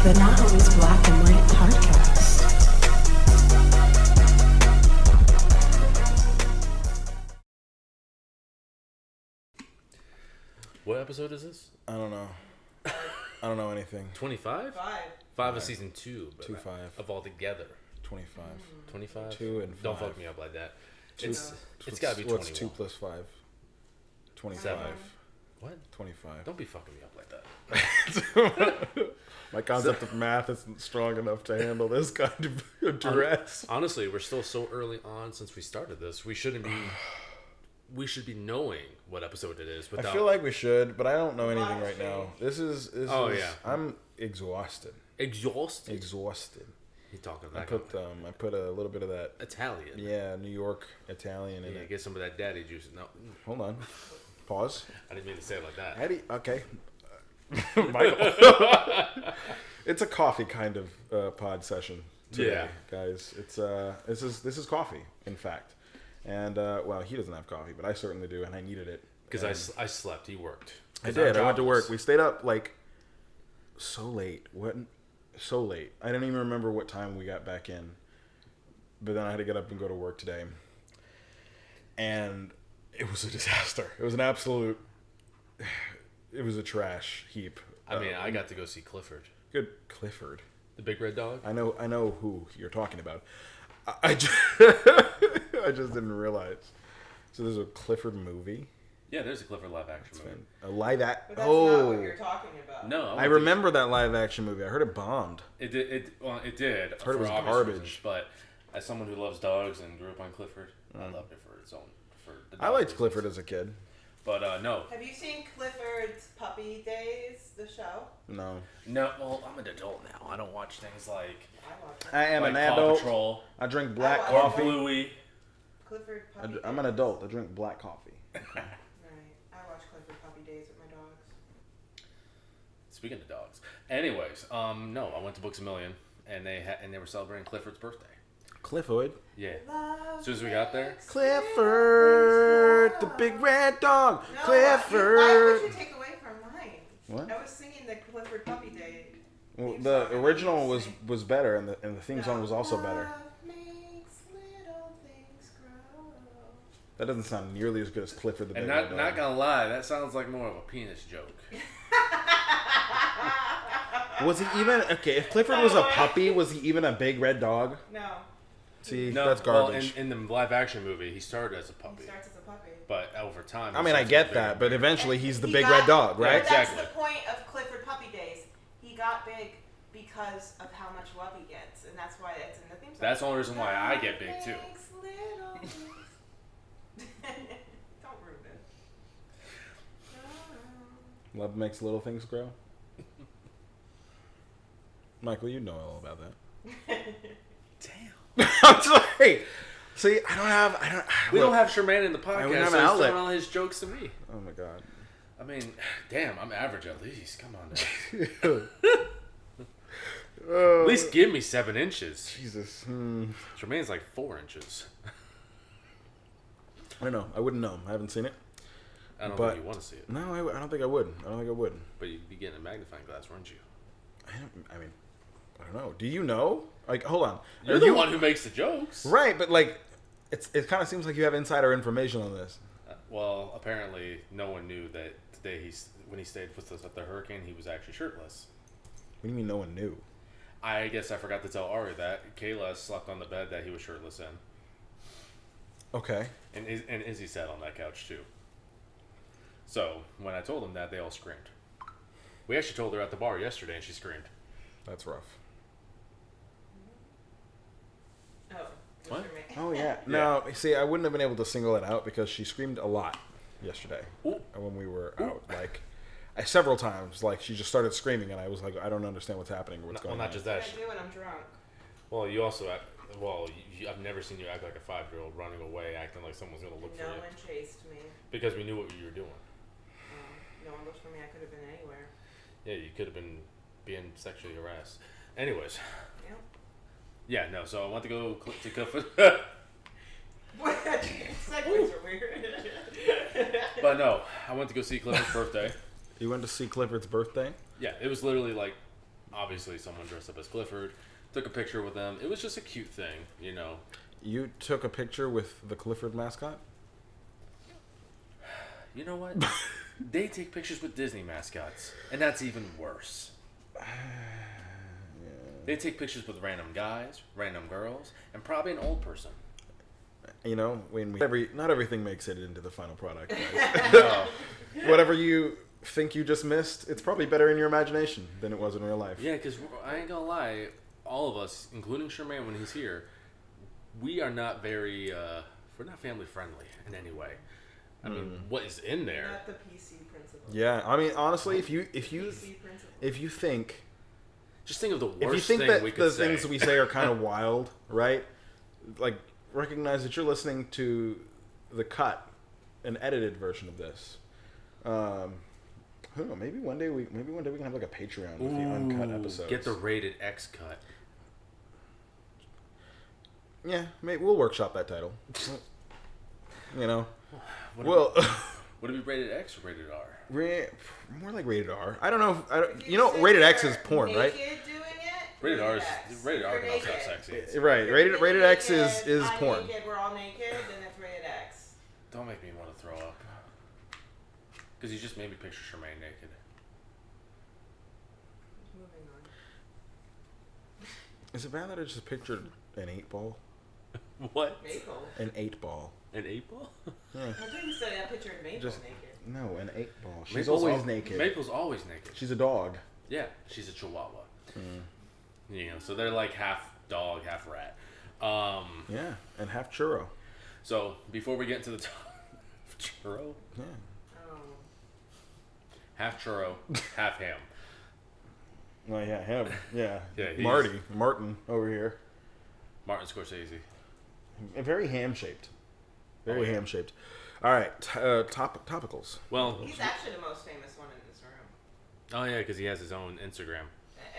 the Not Always Black and White podcast. What episode is this? I don't know. I don't know anything. 25? 5 of season 2. 2-5. Of all together. 25. 25? 2 and 5. Don't fuck me up like that. It's gotta be 21. What's 2 plus 5? 25. 7. What? 25. Don't be fucking me up like that. My concept of math isn't strong enough to handle this kind of duress. Honestly, we're still so early on since we started this. We shouldn't be... We should be knowing what episode it is. Without... I feel like we should, but I don't know anything right now. This is. Yeah. I'm exhausted. Exhausted? Exhausted. You talking I that? I put a little bit of that Italian. Yeah, New York Italian in it. Get some of that daddy juice. No. Hold on. Pause. I didn't mean to say it like that. Okay. Michael. It's a coffee kind of pod session today, guys. It's this is coffee, in fact. And well, he doesn't have coffee, but I certainly do, and I needed it because I slept. He worked. I did. I went to work. We stayed up like so late. So late. I didn't even remember what time we got back in. But then I had to get up and go to work today, and it was a disaster. It was an absolute. It was a trash heap. I mean, I got to go see Clifford. Good Clifford. The big red dog? I know who you're talking about. I just didn't realize. So there's a Clifford movie? Yeah, there's a Clifford live action movie. A live action. But that's not what you're talking about. No. I remember that live action movie. I heard it bombed. It did. It did. I heard it was garbage. Reasons, but as someone who loves dogs and grew up on Clifford, I loved it for its own. I liked Clifford as a kid. But no. Have you seen Clifford's Puppy Days, the show? No. Well, I'm an adult now. I don't watch things like. I am like an Paw adult. Patrol, I drink black or coffee. Bluey. Clifford Puppy I'm an Days. adult. I drink black coffee. Okay. Right. I watch Clifford Puppy Days with my dogs. Speaking of dogs. Anyways, no, I went to Books A Million, and they were celebrating Clifford's birthday. Clifford. Yeah. As soon as we got there. Clifford, the big red dog. No, Clifford. why would you take away from mine? What? I was singing the Clifford Puppy Day. Well, the original was better, and the theme song was also better. Love makes little things grow. That doesn't sound nearly as good as Clifford the Big And Red Dog. not gonna lie, that sounds like more of a penis joke. Was he even okay? If Clifford was a puppy, was he even a big red dog? No. See, No, that's garbage. Well, in the live action movie, he started as a puppy, He starts as a puppy. but over time. I mean, I get that, but eventually he's the He big got- red dog, right? But that's Exactly. the point of Clifford Puppy Days. He got big because of how much love he gets, and that's why it's in the theme song. That's the only reason why I get big too. Makes little things- Don't ruin it. Love makes little things grow. Michael, you know all about that. Damn. I'm sorry. See, We don't have Sherman in the podcast, we have so an he's outlet. throwing all his jokes to me. Oh my god. I mean, damn, I'm average at least. Come on now. At least give me 7 inches. Jesus. Jermaine's like 4 inches. I don't know. I wouldn't know. I haven't seen it. I don't But- think you want to see it. No, I don't think I would. But you'd be getting a magnifying glass, wouldn't you? I mean, I don't know. Do you know? Like, hold on. You're the one who makes the jokes. Right, but like, it kind of seems like you have insider information on this. Well, apparently, no one knew that today when he stayed with us at the hurricane, he was actually shirtless. What do you mean no one knew? I guess I forgot to tell Ari that Kayla slept on the bed that he was shirtless in, Okay. and Izzy sat on that couch too. So when I told them that, they all screamed. We actually told her at the bar yesterday, and she screamed. That's rough. Oh. What? Oh, yeah. No, see, I wouldn't have been able to single it out because she screamed a lot yesterday Ooh. when we were out. Like, several times. Like, she just started screaming, and I was like, I don't understand what's happening or what's going on. Well, not just I that. do when I'm drunk. Well, you also act. Well, I've never seen you act like a 5-year-old running away, acting like someone's gonna look No for you. one chased me. Because we knew what you were doing. No one looked for me. I could have been anywhere. Yeah, you could have been being sexually harassed. Anyways. Yep. Yeah, no. So I went to go to Clifford. What? Segments are weird. But no, I went to go see Clifford's birthday. You went to see Clifford's birthday? Yeah, it was literally like obviously someone dressed up as Clifford. Took a picture with them. It was just a cute thing, you know. You took a picture with the Clifford mascot? You know what? They take pictures with Disney mascots, and that's even worse. They take pictures with random guys, random girls, and probably an old person. You know, not everything makes it into the final product, guys. No. Whatever you think you just missed, it's probably better in your imagination than it was in real life. Yeah, because I ain't gonna lie, all of us, including Sherman when he's here, we are not very, we're not family friendly in any way. I mean, what is in there? Not the PC principle. Yeah, I mean, honestly, if you PC principle. think, Just think of the if you worst think thing that we could the say. things we say are kind of wild, right? Like, recognize that you're listening to the cut, an edited version of this. I don't know. Maybe one day we can have like a Patreon with the uncut episodes. Get the rated X cut. Yeah, maybe we'll workshop that title. You know, Would it be rated X or rated R? More like rated R. I don't know. If You know, sit rated X there is porn, right? naked doing it, Rated R is X. rated R If can you're also have naked. sex scenes. Right. Rated X is I'm porn. Naked, we're all naked, then it's rated X. Don't make me want to throw up. Because you just made me picture Sherman naked. Moving on. Is it bad that I just pictured an 8-ball? What? Maple. An 8-ball. An 8-ball? Yeah. I think you said I pictured Maple Just- naked. No, an 8-ball. She's always naked. Maple's always naked. She's a dog. Yeah, she's a chihuahua. You know, so they're like half dog, half rat. Yeah, and half churro. So before we get into the churro, Yeah. Oh. half churro, half ham. Well, yeah, him. Yeah. Yeah, he's- Martin over here. Martin Scorsese. Very ham-shaped. Very Oh, yeah. ham-shaped. All right, topicals. Well, He's actually the most famous one in this room. oh yeah, because he has his own Instagram.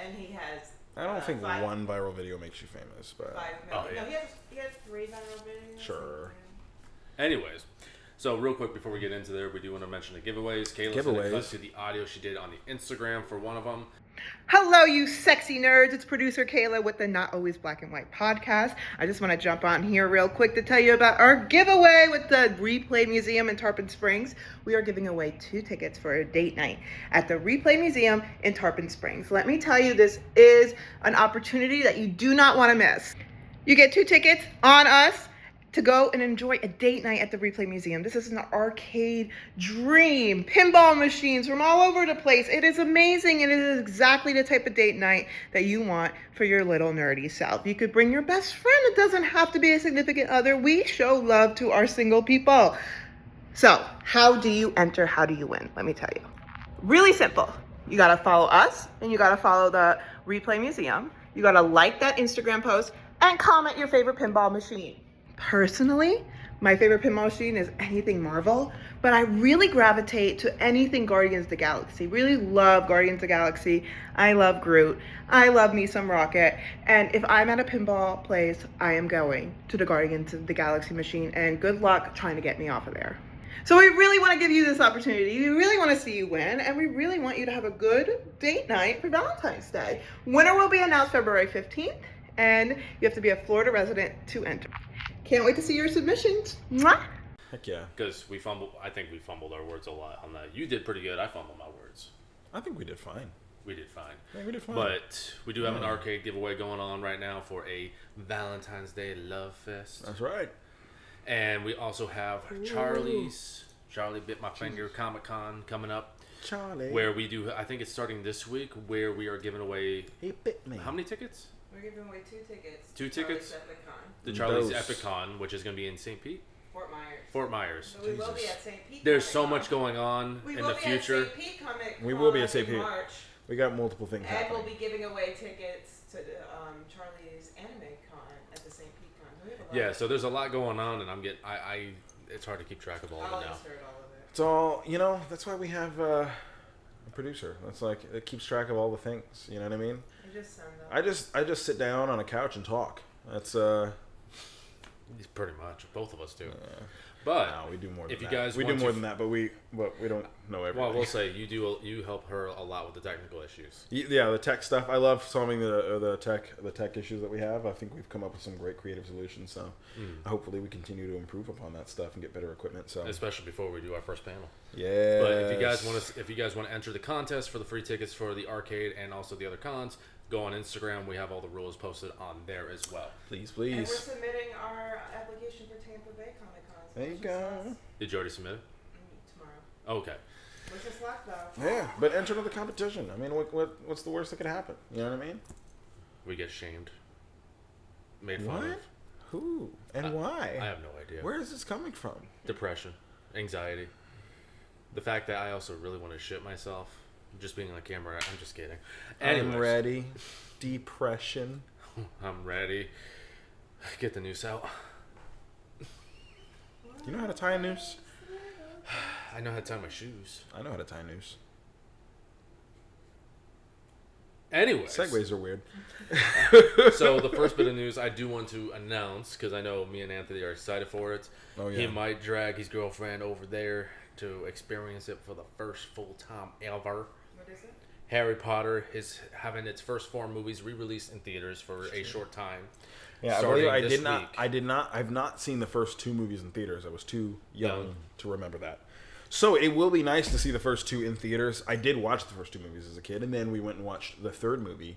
And he has. I don't think five, one viral video makes you famous, but 5 Oh, million. yeah. No, he has 3 viral videos. Sure. Anyways, so real quick before we get into there, we do want to mention the giveaways. Kayla sent a Giveaways. clip to the audio she did on the Instagram for one of them. Hello, you sexy nerds. It's producer Kayla with the Not Always Black and White podcast. I just want to jump on here real quick to tell you about our giveaway with the Replay Museum in Tarpon Springs. We are giving away 2 tickets for a date night at the Replay Museum in Tarpon Springs. Let me tell you, this is an opportunity that you do not want to miss. You get 2 tickets on us to go and enjoy a date night at the Replay Museum. This is an arcade dream. Pinball machines from all over the place. It is amazing, and it is exactly the type of date night that you want for your little nerdy self. You could bring your best friend. It doesn't have to be a significant other. We show love to our single people. So, how do you enter? How do you win? Let me tell you. Really simple. You gotta follow us, and you gotta follow the Replay Museum. You gotta like that Instagram post and comment your favorite pinball machine. Personally, my favorite pinball machine is anything Marvel, but I really gravitate to anything Guardians of the Galaxy. Really love Guardians of the Galaxy. I love Groot. I love me some Rocket. And if I'm at a pinball place, I am going to the Guardians of the Galaxy machine, and good luck trying to get me off of there. So we really want to give you this opportunity. We really want to see you win, and we really want you to have a good date night for Valentine's Day. Winner will be announced February 15th, and you have to be a Florida resident to enter. Can't wait to see your submissions. Mwah! Heck yeah. Because I think we fumbled our words a lot on that. You did pretty good. I fumbled my words. I think we did fine. We did fine. Yeah, we did fine. But we do have an arcade giveaway going on right now for a Valentine's Day Love Fest. That's right. And we also have Charlie Bit My Finger Comic-Con coming up. Charlie. Where we do, I think it's starting this week, where we are giving away, He bit me. how many tickets? We're giving away 2 tickets. 2 to Charlie's tickets? Epic Con, The Charlie's Those. Epic Con, which is going to be in St. Pete? Fort Myers. Fort Myers. So we will be Jesus. at St. Pete. There's Comic so Con. much going on We in will the be future. At St. Pete Comic We will be at Con St. in Pete. March, We got multiple things and happening. we'll be giving away tickets to the Charlie's Anime Con at the St. Pete Con. So we have a lot Yeah, of- so there's a lot going on, and it's hard to keep track of all I'll of it now. insert all of it. It's all, that's why we have a producer. That's like, it keeps track of all the things. You know what I mean? I just send them. I just sit down on a couch and talk. That's, Pretty much, both of us do. But no, we do more than if you that. guys we do want more to- than that, but we don't know everything. Well, we'll say you help her a lot with the technical issues. Yeah, the tech stuff. I love solving the tech issues that we have. I think we've come up with some great creative solutions. So hopefully we continue to improve upon that stuff and get better equipment. So Especially before we do our first panel. yeah. But if you guys want to enter the contest for the free tickets for the arcade and also the other cons, go on Instagram. We have all the rules posted on there as well. please, And we're please. submitting our application for Tampa Bay Comic Con. There you go. Did you already submit it? Tomorrow. Okay. Which is luck though. Yeah, but enter into the competition. I mean, what's the worst that could happen? You know what I mean? We get shamed. Made fun of. What? Who and why? I have no idea. Where is this coming from? Depression. Anxiety. The fact that I also really want to shit myself. Just being on camera. I'm just kidding. I'm Anyways, ready. Depression. I'm ready. Get the noose out. You know how to tie a noose? I know how to tie my shoes. I know how to tie a noose. Anyways. Segways are weird. So the first bit of news I do want to announce, because I know me and Anthony are excited for it. Oh, yeah. He might drag his girlfriend over there to experience it for the first full time ever. What is it? Harry Potter is having its first 4 movies re-released in theaters for a short time. Yeah, I starting believe this week. I've not seen the first 2 movies in theaters. I was too young Young. to remember that. So it will be nice to see the first 2 in theaters. I did watch the first 2 movies as a kid, and then we went and watched the 3rd movie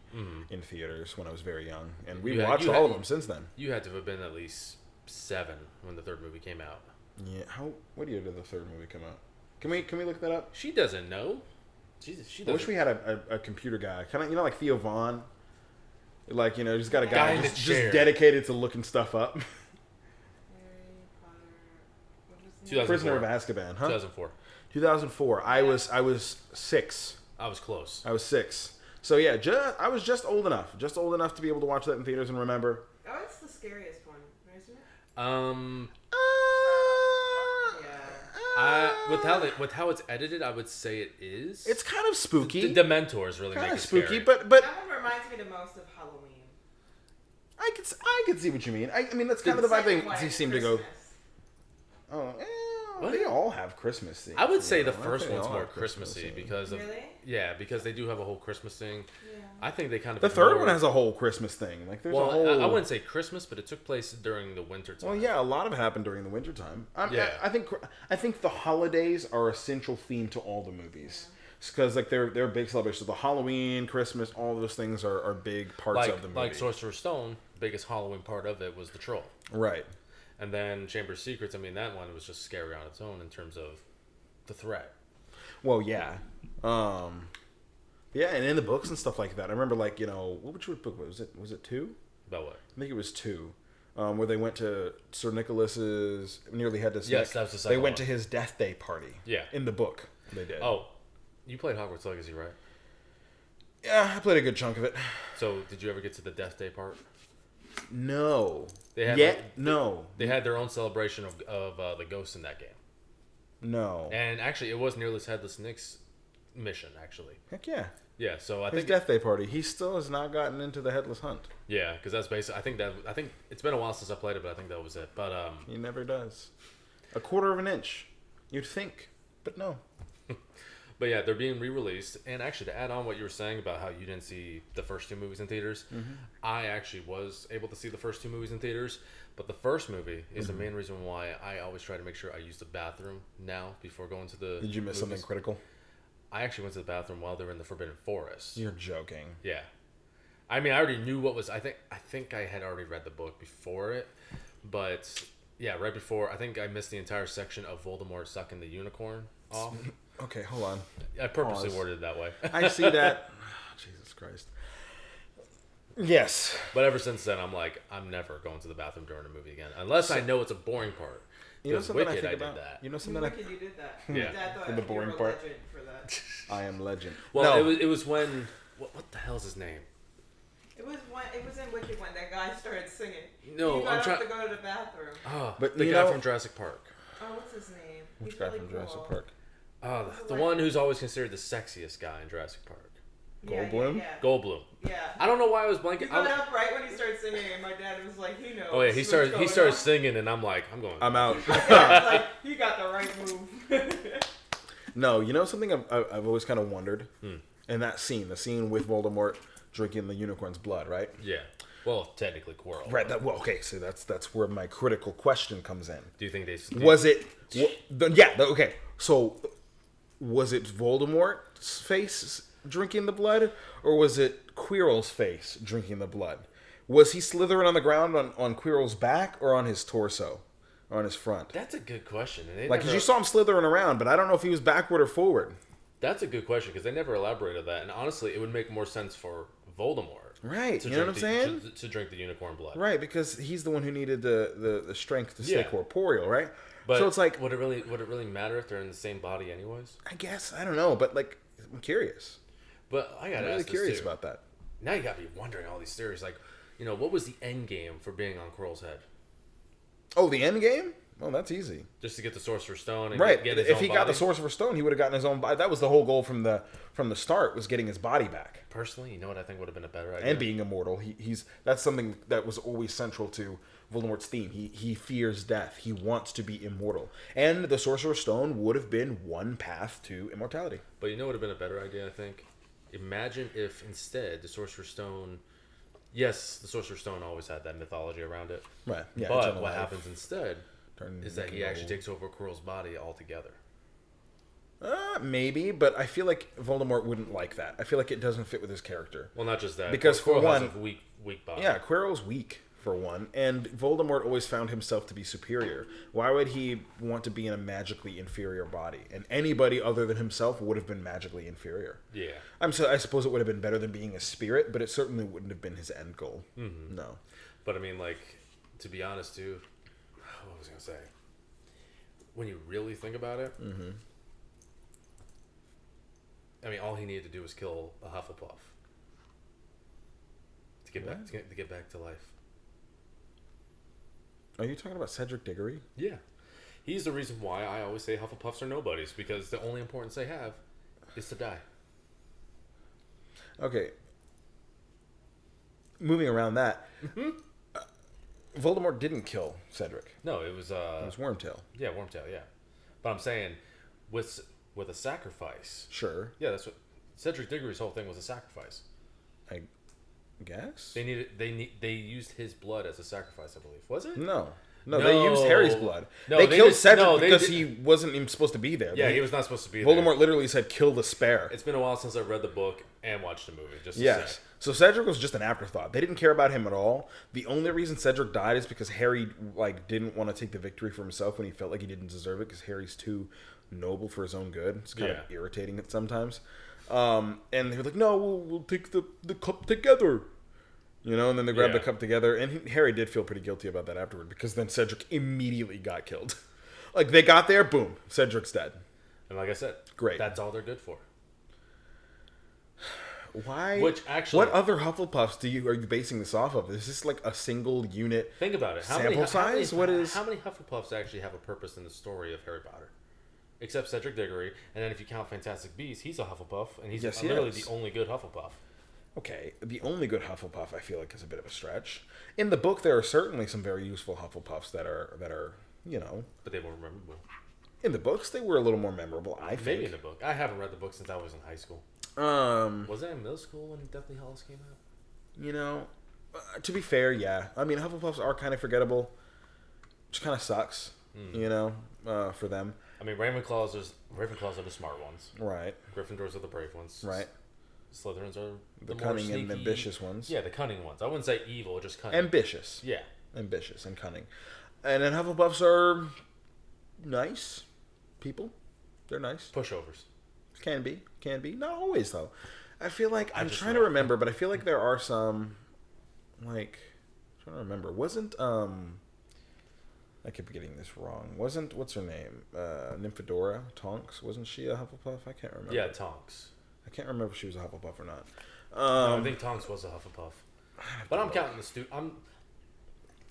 in theaters when I was very young, and we watched all of them since then. You had to have been at least 7 when the 3rd movie came out. Yeah, what year did the 3rd movie come out? Can we look that up? She doesn't know. She I doesn't. wish we had a computer guy, kind of like Theo Vaughn. Like, just got a Guy guy in the just chair. dedicated to looking stuff up. Harry Potter. What was the 2004. Prisoner of Azkaban, huh? 2004. 2004. I was 6. I was close. I was 6. So yeah, I was just old enough to be able to watch that in theaters and remember. Oh, it's the scariest one, isn't it? Yeah. With how it's edited, I would say it is. It's kind of spooky. The Dementors really Kind make of it spooky, scary. but That one reminds me the most of Halloween. I could see what you mean. I mean that's kind of the vibe Second one they is seem to go. Christmas. Oh, What? they all have Christmas themes. I would say the I first think they one's all more have Christmas Christmassy themes. because of Really? because they do have a whole Christmas thing. Yeah. I think they kind of The 3rd ignore- one has a whole Christmas thing. Like there's well, a whole. I wouldn't say Christmas, but it took place during the winter time. Well, yeah, a lot of it happened during the wintertime. Yeah. I think the holidays are a central theme to all the movies. Because like they're big celebrations. So the Halloween, Christmas, all those things are big parts of the movie. Like Sorcerer's Stone, the biggest Halloween part of it was the troll. Right. And then Chamber of Secrets, I mean, that one was just scary on its own in terms of the threat. Well, yeah. Yeah, and in the books and stuff like that. I remember which book was it? Was it 2? About what? I think it was 2. Where they went to Sir Nicholas's nearly had this. Yes, that was the second They went one. to his death day party. Yeah. In the book, they did. Oh, you played Hogwarts Legacy, right? Yeah, I played a good chunk of it. So, did you ever get to the Death Day part? No. They had no. They had their own celebration of the ghosts in that game. No. And actually, it was Nearly Headless Nick's mission, actually. Heck yeah. Yeah, so I His think... death day party. He still has not gotten into the headless hunt. Yeah, because that's basically... I think it's been a while since I played it, but I think that was it. But, He never does. A quarter of an inch. You'd think. But no. But yeah, they're being re-released. And actually, to add on what you were saying about how you didn't see the first 2 movies in theaters, I actually was able to see the first 2 movies in theaters. But the first movie is the main reason why I always try to make sure I use the bathroom now before going to the Did you miss movies. something critical? I actually went to the bathroom while they were in the Forbidden Forest. You're joking. Yeah. I mean, I already knew what was... I think I had already read the book before it. But, yeah, right before... I think I missed the entire section of Voldemort sucking the unicorn off. Okay, hold on. I purposely Pause. worded it that way. I see that. Jesus Christ. Yes. But ever since then, I'm like, I'm never going to the bathroom during a movie again. Unless I know it's a boring part. You know Because something Wicked, I I think did about? that. You know something I... Wicked, you did that. Yeah. Dad thought For the boring you were a part. legend for that. I am legend. Well, no. it was when... What the hell's his name? It was in Wicked when that guy started singing. No, you got I'm up trying... to go to the bathroom. Oh, But the you guy know- from Jurassic Park. Oh, what's his name? Which He's guy really from cool. Jurassic Park? Oh, the one who's always considered the sexiest guy in Jurassic Park. Goldblum? Yeah. Goldblum. Yeah. I don't know why I was blanking. You got up right when he started singing, and my dad was like, he knows. Oh yeah, he started singing, and I'm like, I'm going. I'm out. Yeah, like, he got the right move. No, you know something I've always kind of wondered? In that scene, the scene with Voldemort drinking the unicorn's blood, right? Yeah. Well, technically, Quirrell. Right. Okay. So that's where my critical question comes in. Do you think they? Was it? Okay. So, was it Voldemort's face drinking the blood, or was it Quirrell's face drinking the blood? Was he slithering on the ground on Quirrell's back, or on his torso, or on his front? That's a good question. Because you saw him slithering around, but I don't know if he was backward or forward. That's a good question because they never elaborated that, and honestly, it would make more sense for Voldemort. Right, you know what I'm saying? To drink the unicorn blood. Right, because he's the one who needed the strength to stay Yeah. corporeal, right? But so it's like, would it really matter if they're in the same body anyways? I guess I don't know, but like, I'm curious. But I gotta I'm really ask curious this too. about that. Now you gotta be wondering all these theories, like, what was the end game for being on Quirrell's head? Oh, the end game? Oh, that's easy. Just to get the Sorcerer's Stone and Right. get his If own he body? got the Sorcerer's Stone, he would have gotten his own body. That was the whole goal from the start, was getting his body back Personally, you know what I think would have been a better idea? and being immortal. That's something that was always central to Voldemort's theme. He fears death. He wants to be immortal, and the Sorcerer's Stone would have been one path to immortality. But you know what would have been a better idea, I think? Imagine if instead the Sorcerer's Stone... Yes, the Sorcerer's Stone always had that mythology around it. Right. Yeah. But what happens instead Turn is that he into actually old. takes over Quirrell's body altogether. Maybe, but I feel like Voldemort wouldn't like that. I feel like it doesn't fit with his character. Well, not just that. Because for Quirrell has one- a weak body. Yeah, Quirrell's weak, for one, and Voldemort always found himself to be superior. Why would he want to be in a magically inferior body? And anybody other than himself would have been magically inferior. Yeah. I suppose it would have been better than being a spirit, but it certainly wouldn't have been his end goal. Mm-hmm. No. But I mean, like, to be honest, too, what was I going to say? When you really think about it, I mean, all he needed to do was kill a Hufflepuff to get back to life. Are you talking about Cedric Diggory? Yeah. He's the reason why I always say Hufflepuffs are nobodies, because the only importance they have is to die. Okay. Moving around that, Voldemort didn't kill Cedric. No, it was... It was Wormtail. Yeah, Wormtail, yeah. But I'm saying, with a sacrifice... Sure. Yeah, that's what... Cedric Diggory's whole thing was a sacrifice. I guess? They used his blood as a sacrifice, I believe. Was it? No, they used Harry's blood. No, they killed just- Cedric no, they because did- he wasn't even supposed to be there. Yeah, he was not supposed to be there. Voldemort literally said, "Kill the spare." It's been a while since I read the book and watched the movie. Just to Yes. say. So Cedric was just an afterthought. They didn't care about him at all. The only reason Cedric died is because Harry didn't want to take the victory for himself when he felt like he didn't deserve it, because Harry's too noble for his own good. It's kind of irritating at sometimes. And they were like, "No, we'll take the cup together." And then they grabbed the cup together. And Harry did feel pretty guilty about that afterward, because then Cedric immediately got killed. Like, they got there, boom, Cedric's dead. And like I said, Great. That's all they're good for. Why? Which actually, what other Hufflepuffs are you basing this off of? Is this like a single unit? think about it. Sample size? How What is- How many Hufflepuffs actually have a purpose in the story of Harry Potter? Except Cedric Diggory, and then if you count Fantastic Beasts, he's a Hufflepuff, and he's Yes, he literally is. the only good Hufflepuff. Okay, the only good Hufflepuff I feel like is a bit of a stretch. In the book, there are certainly some very useful Hufflepuffs that are But they weren't memorable. in the books they were a little more memorable. I think. Maybe in the book. I haven't read the book since I was in high school. Was I in middle school when Deathly Hallows came out? To be fair, yeah. I mean, Hufflepuffs are kind of forgettable, which kind of sucks. For them. I mean, Ravenclaws are the smart ones. Right. Gryffindors are the brave ones. Right. Slytherins are The more cunning sneaky, and ambitious ones. Yeah, the cunning ones. I wouldn't say evil, just cunning. Ambitious. Yeah. Ambitious and cunning. And then Hufflepuffs are nice people. They're nice. Pushovers. Can be. Not always, though. I feel like, I'm just trying to know. remember, but I feel like there are some, I'm trying to remember. Wasn't, I keep getting this wrong. Wasn't, what's her name? Nymphadora Tonks? Wasn't she a Hufflepuff? I can't remember. Yeah, Tonks. I can't remember if she was a Hufflepuff or not. No, I think Tonks was a Hufflepuff. But I'm counting the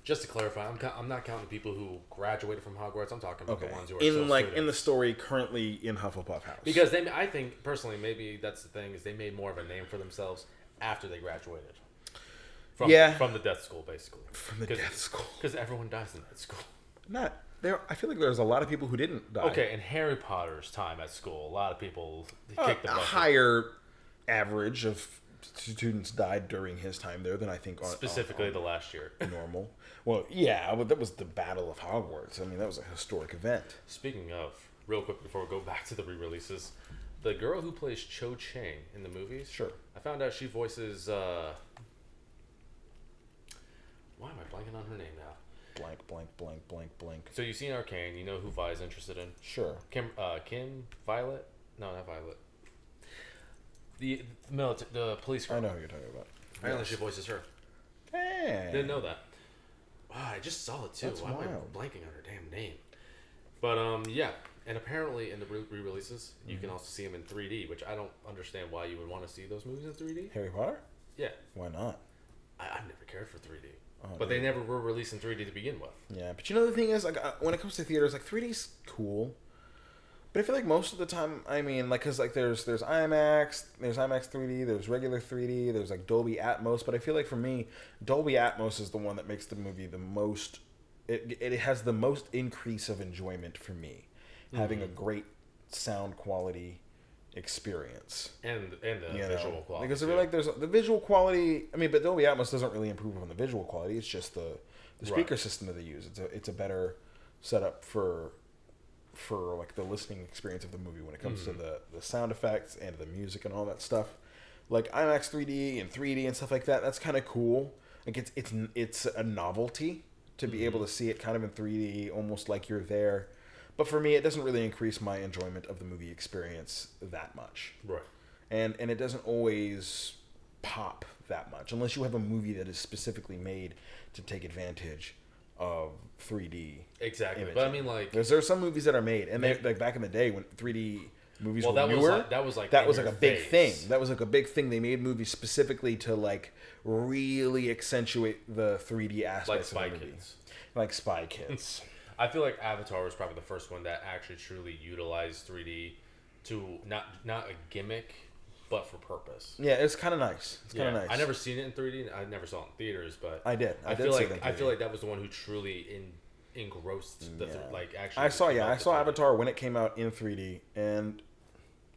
Just to clarify, I'm not counting people who graduated from Hogwarts. I'm talking about Okay. the ones who are In still like students. in the story currently in Hufflepuff House. Because I think personally, maybe that's the thing is they made more of a name for themselves after they graduated. From the death school, basically. From the death school. Because everyone dies in that school. Not there. I feel like there's a lot of people who didn't die. Okay, in Harry Potter's time at school, a lot of people kicked the A bucket. higher average of students died during his time there than I think Specifically the last year. normal. Well, yeah, but that was the Battle of Hogwarts. I mean, that was a historic event. Speaking of, real quick before we go back to the re-releases, the girl who plays Cho Chang in the movies. Sure. I found out she voices. Why am I blanking on her name now? Blank, blank, blank, blank, blank. So you've seen Arcane. You know who Vi's interested in. Sure. Kim Violet? No, not Violet. The police girl. I know who you're talking about. Apparently she voices her. Hey. Didn't know that. Wow, I just saw it too. That's Why am wild. I blanking on her damn name? But yeah, and apparently in the re-releases, you can also see them in 3D, which I don't understand why you would want to see those movies in 3D. Harry Potter? Yeah, Why not? I've never cared for 3D, Oh, but they never were released in 3D to begin with. Yeah, but you know the thing is, like, when it comes to theaters, like 3D's cool, but I feel like most of the time, I mean, like, cause like there's IMAX, there's IMAX 3D, there's regular 3D, there's like Dolby Atmos, but I feel like for me, Dolby Atmos is the one that makes the movie the most. It has the most increase of enjoyment for me, having a great sound quality experience. And the You know, visual quality. because I too. feel like there's the visual quality. I mean, but Dolby Atmos doesn't really improve on the visual quality. It's just the speaker Right. system that they use. It's a better setup for like the listening experience of the movie when it comes to the sound effects and the music and all that stuff. Like IMAX 3D and 3D and stuff like that. That's kind of cool. Like it's a novelty to be able to see it kind of in 3D, almost like you're there. But for me, it doesn't really increase my enjoyment of the movie experience that much. right. And it doesn't always pop that much unless you have a movie that is specifically made to take advantage of 3D. Exactly, imaging. but I mean, like, there are some movies that are made, and they like back in the day when 3D movies were that newer. was like that was in like a your big face. thing. That was like a big thing. They made movies specifically to like really accentuate the 3D like aspects Spy of the movie. Kids. Like Spy Kids. I feel like Avatar was probably the first one that actually truly utilized 3D to not a gimmick, but for purpose. Yeah, it's kind of nice. It's kind of nice. I never seen it in 3D. I never saw it in theaters, but I did. I did feel see like it in I feel 3D. like that was the one who truly engrossed the like actually. I saw developed the 3D. Avatar when it came out in 3D, and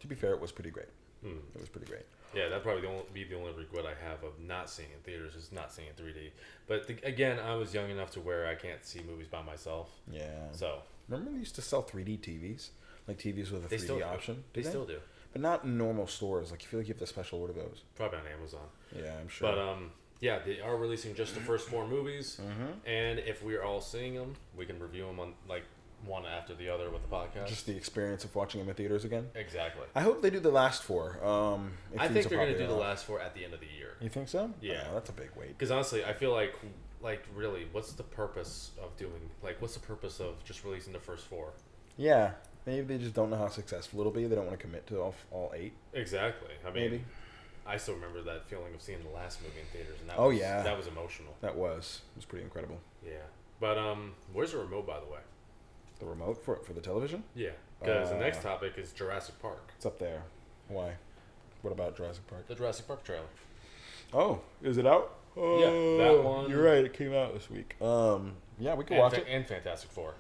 to be fair, it was pretty great. It was pretty great. Yeah, that'd probably be the only regret I have of not seeing it in theaters is not seeing it in 3D. But again, I was young enough to where I can't see movies by myself. Yeah. So Remember they used to sell 3D TVs, like TVs with a they 3D still do. option. They Did still do. but not in normal stores. Like you feel like you have to special order those. Probably on Amazon. Yeah, I'm sure. But yeah, they are releasing just the first 4 movies, and if we're all seeing them, we can review them on like one after the other with the podcast. Just the experience of watching them in theaters again. Exactly. I hope they do the last 4. I think they're going to do the last 4 at the end of the year. You think so? Yeah. Oh, that's a big wait. Because honestly, I feel like really, what's the purpose of doing? Like, what's the purpose of just releasing the first 4? Yeah, maybe they just don't know how successful it'll be. They don't want to commit to all 8. Exactly. I mean, Maybe. I still remember that feeling of seeing the last movie in theaters, and that was emotional. It was pretty incredible. Yeah. But where's the remote, by the way? The remote for the television? Yeah. Because the next topic is Jurassic Park. It's up there. Why? What about Jurassic Park? The Jurassic Park trailer. Oh, is it out? Oh, Yeah, that one. You're right. It came out this week. Yeah, we can watch it. And Fantastic Four.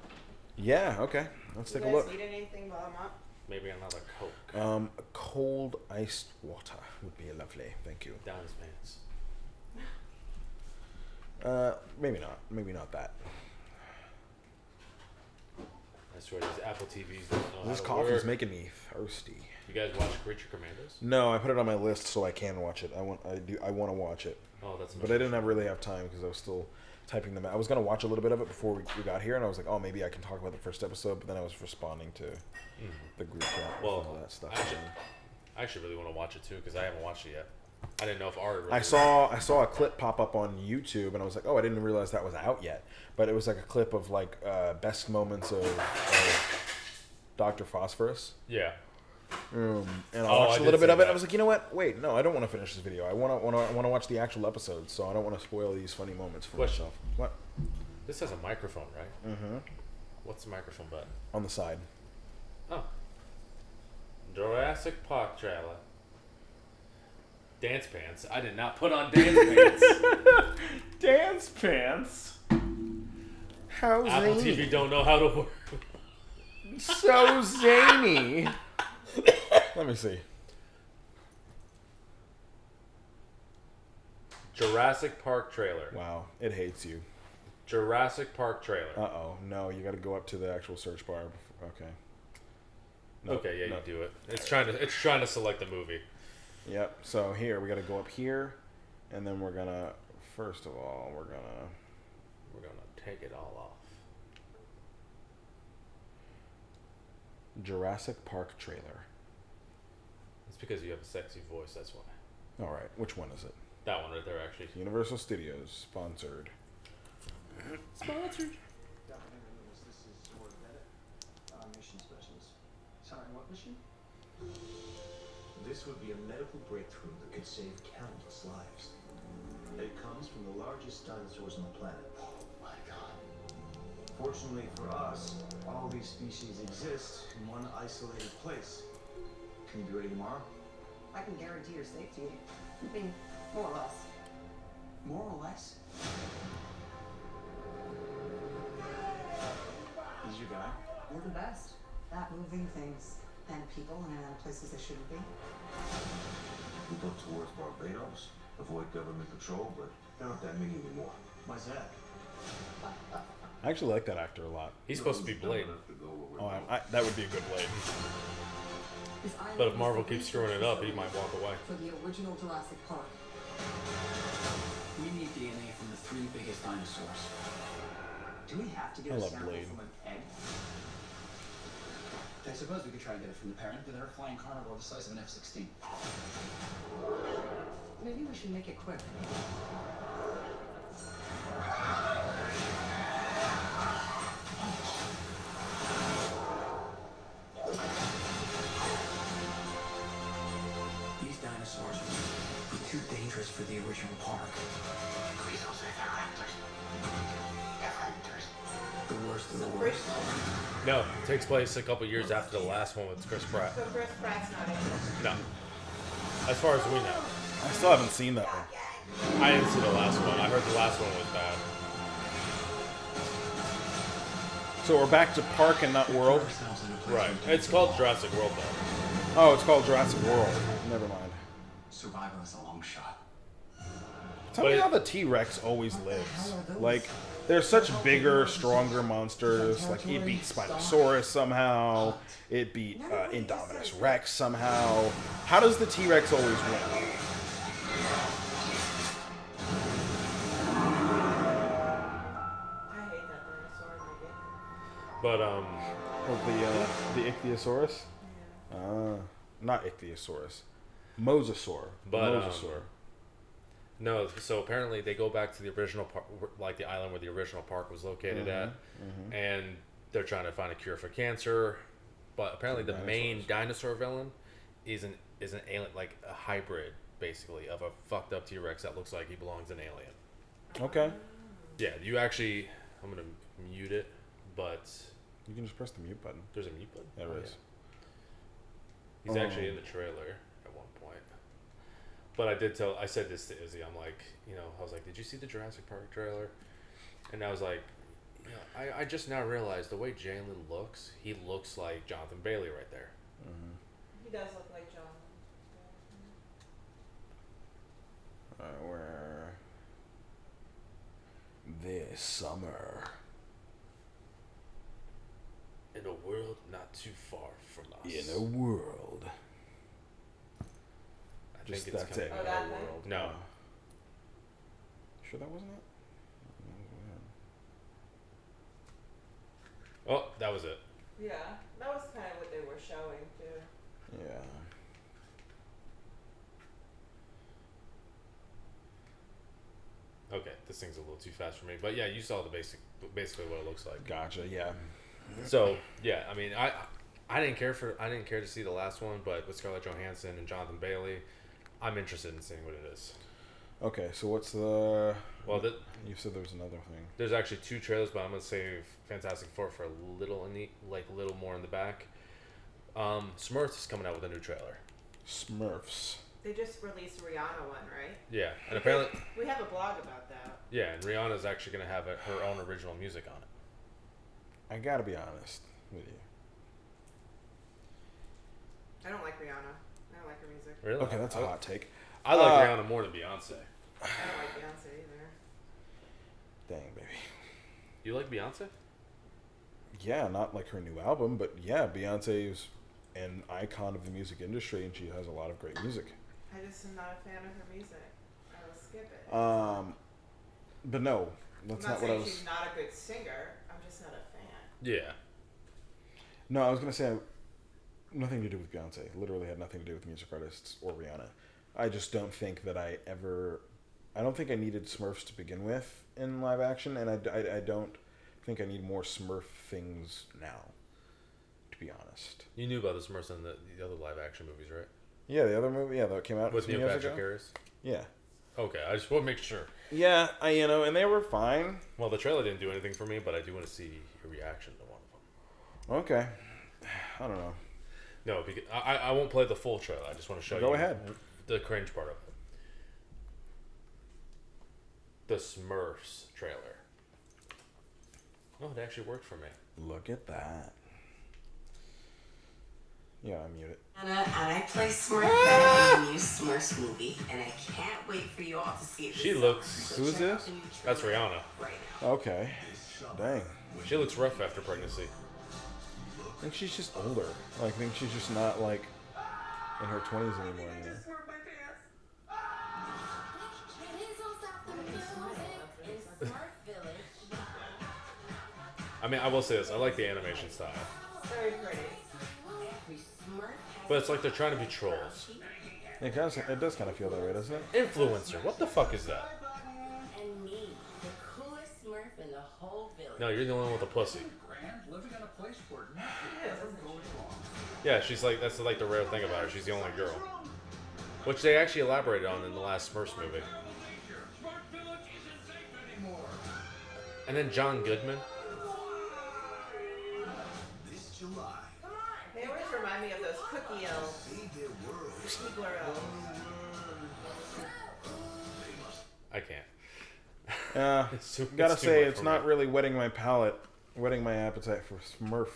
Yeah. Okay. Let's You take a guys look. need anything while I'm up? Maybe another Coke. Cold iced water would be lovely. Thank you. Down his pants. Maybe not. Maybe not that. That's right. These Apple TVs don't know This how to coffee's work. making me thirsty. You guys watch Creature Commandos? No, I put it on my list so I can watch it. I want to watch it, Oh, that's. but I didn't really have time because I was still typing them out. I was gonna watch a little bit of it before we got here, and I was like, oh, maybe I can talk about the first episode. But then I was responding to the group chat and Well, all that stuff. I actually really want to watch it too because I haven't watched it yet. I didn't know if Ari. Really I saw a clip pop up on YouTube, and I was like, oh, I didn't realize that was out yet. But it was like a clip of like best moments of Dr. Phosphorus. Yeah. And I Oh, watched I a did little bit see of it. that. I was like, you know what? Wait, no, I don't want to finish this video. I want to watch the actual episode, so I don't want to spoil these funny moments for Question. myself. What? This has a microphone, right? Mm-hmm. What's the microphone button? On the side. Oh. Jurassic Park trailer. Dance pants. I did not put on dance pants. Dance pants. How Apple zany. TV don't know how to work. So zany. Let me see. Jurassic Park trailer. Wow, it hates you. Jurassic Park trailer. Uh-oh. No, you got to go up to the actual search bar. Okay. No, Okay, yeah, no. you do it. It's trying to select the movie. Yep. So here, we got to go up here, and then we're gonna. First of all, we're gonna Take it all off. Jurassic Park trailer. It's because you have a sexy voice, that's why. All right. Which one is it? That one right there, actually. Universal Studios sponsored. Sponsored. This is Lord Bennett, mission specialist. Sorry, what mission? This would be a medical breakthrough that could save countless lives. It comes from the largest dinosaurs on the planet. Oh my god. Fortunately for us, all these species exist in one isolated place. Can you be ready tomorrow? I can guarantee your safety. I mean, more or less. More or less? He's your guy? You're the best at moving things and people in and out of places they shouldn't be. We look towards Barbados, avoid government patrol, but there aren't that many anymore. Why's that? I actually like that actor a lot. He's supposed to be Blade. Oh, that would be a good Blade. This island But if is Marvel the keeps research screwing it up, he facility might walk away. for the original Jurassic Park. We need DNA from the 3 biggest dinosaurs. Do we have to get I a love sample Blade. from an egg? I suppose we could try and get it from the parent, but they're a flying carnivore the size of an F-16. Maybe we should make it quick. These dinosaurs were too dangerous for the original park. Please don't say they're raptors. They're raptors. The worst of So the Chris, worst. No, it takes place a couple years after the last one with Chris Pratt. so Chris Pratt's not in it. No. As far as we know. I still haven't seen that one. I didn't see the last one. I heard the last one was bad. So we're back to Park and not World. Right. It's called Jurassic World, though. Oh, it's called Jurassic World. Never mind. Survival is a long shot. Tell But me it- how the T-Rex always lives. Like, they're such bigger, stronger monsters. Like, it beat Spinosaurus somehow. It beat Indominus Rex somehow. How does the T-Rex always win? I hate that dinosaur. I get it. But, Oh, the Ichthyosaurus? Not Ichthyosaurus. Mosasaur. But, Mosasaur. no, so apparently they go back to the original park, like the island where the original park was located at, and they're trying to find a cure for cancer. But apparently the main dinosaur villain is an alien, like a hybrid, basically, of a fucked up T-Rex that looks like he belongs in Alien. Okay. Yeah, you actually, I'm going to mute it, but You can just press the mute button. there's a mute button. There Oh, is. He's actually in the trailer at one point. But I said this to Izzy. I'm like, I was like, did you see the Jurassic Park trailer? And I was like, I just now realized the way Jalen looks, he looks like Jonathan Bailey right there. He does look like John. Where this summer. In a world not too far from us. In a world. I Just think it's that's coming. it. Oh, that in a thing? world. No. Sure that wasn't it? Oh, that was it. Yeah, that was kind of what they were showing too. Yeah. Okay, this thing's a little too fast for me. But yeah, you saw basically what it looks like. Gotcha, yeah. So yeah, I mean, I didn't care to see the last one, but with Scarlett Johansson and Jonathan Bailey, I'm interested in seeing what it is. Okay, so what's the... Well, you said there was another thing. there's actually 2 trailers, but I'm gonna save Fantastic Four for a little more in the back. Smurfs is coming out with a new trailer. Smurfs. They just released Rihanna one, right? Yeah, and apparently, We have a blog about that. yeah, and Rihanna's actually gonna have her own original music on it. I gotta be honest with you. I don't like Rihanna. I don't like her music. Really? Okay, that's a hot take. I like Rihanna more than Beyonce. I don't like Beyonce either. Dang, baby. You like Beyonce? Yeah, not like her new album, but yeah, Beyonce is an icon of the music industry, and she has a lot of great music. I just am not a fan of her music. I will skip it. But no, that's I'm not not what I saying was. she's not a good singer. I'm just not a fan. Yeah. No, I was gonna say nothing to do with Beyonce. Literally had nothing to do with music artists or Rihanna. I just don't think that I don't think I needed Smurfs to begin with in live action, and I don't think I need more Smurf things now. To be honest. You knew about the Smurfs in the other live action movies, right? Yeah, the other movie, that came out With some Neil years Patrick ago. Harris? Yeah. Okay, I just want to make sure. Yeah, and they were fine. Well, the trailer didn't do anything for me, but I do want to see your reaction to one of them. Okay. I don't know. No, because I won't play the full trailer. I just want to show you. Go ahead. The cringe part of it. The Smurfs trailer. Oh, it actually worked for me. Look at that. Yeah, I mute it. And I play Smurf in the new Smurfs movie, and I can't wait for you all to see it. She looks... Who's this? That's Rihanna. Right now. Okay. Dang. She looks rough after pregnancy. I think she's just older. I think she's just not like in her 20s anymore. You know? I mean, I will say this. I like the animation style. Very pretty. But it's like they're trying to be trolls. It does kind of feel that way, doesn't it? Influencer. What the fuck is that? And me, the coolest Smurf in the whole village. No, you're the only one with a pussy. Living in a place where nothing ever goes wrong. Yeah, she's like, that's like the rare thing about her. She's the only girl. Which they actually elaborated on in the last Smurfs movie. And then John Goodman. This July, They always remind me of those cookie elves. feed their world. Keebler elves. I can't. Gotta it's too say, much it's for not me. really whetting my palate, whetting my appetite for Smurf.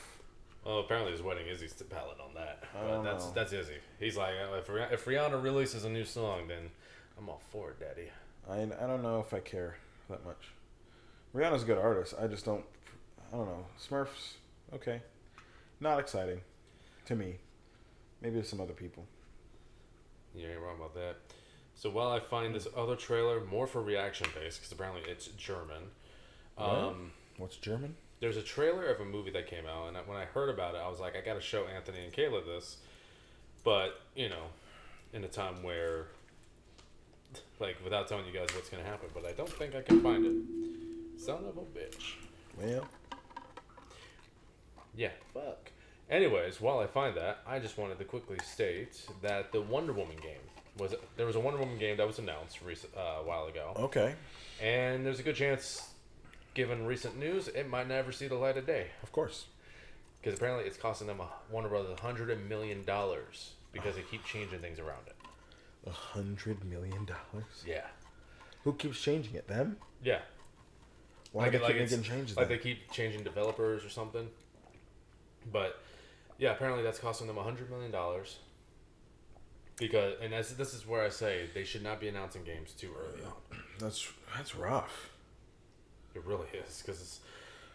Well, apparently his wedding Izzy's the palette on that. I But don't that's know. that's Izzy. He's like, if Rihanna releases a new song, then I'm all for it, Daddy. I don't know if I care that much. Rihanna's a good artist. I just don't. I don't know. Smurfs, okay, not exciting to me. Maybe to some other people. You ain't wrong about that. So while I find this other trailer more for reaction based, because apparently it's German. What's German? There's a trailer of a movie that came out, and when I heard about it, I was like, I got to show Anthony and Kayla this. But in a time where, like, without telling you guys what's gonna happen, but I don't think I can find it. Son of a bitch. Well, Yeah, fuck. Anyways, while I find that, I just wanted to quickly state that the Wonder Woman game there was a Wonder Woman game that was announced a while ago, okay, and there's a good chance, given recent news, it might never see the light of day of course. because apparently it's costing them Warner Brothers $100 million because they keep changing things around it. $100 million. Yeah, Who keeps changing it? Them? yeah. Why do they keep it's- making changes? Like then? they keep changing developers or something. But yeah, apparently that's costing them $100 million. Because this is where I say they should not be announcing games too early on. That's rough. It really is because it's,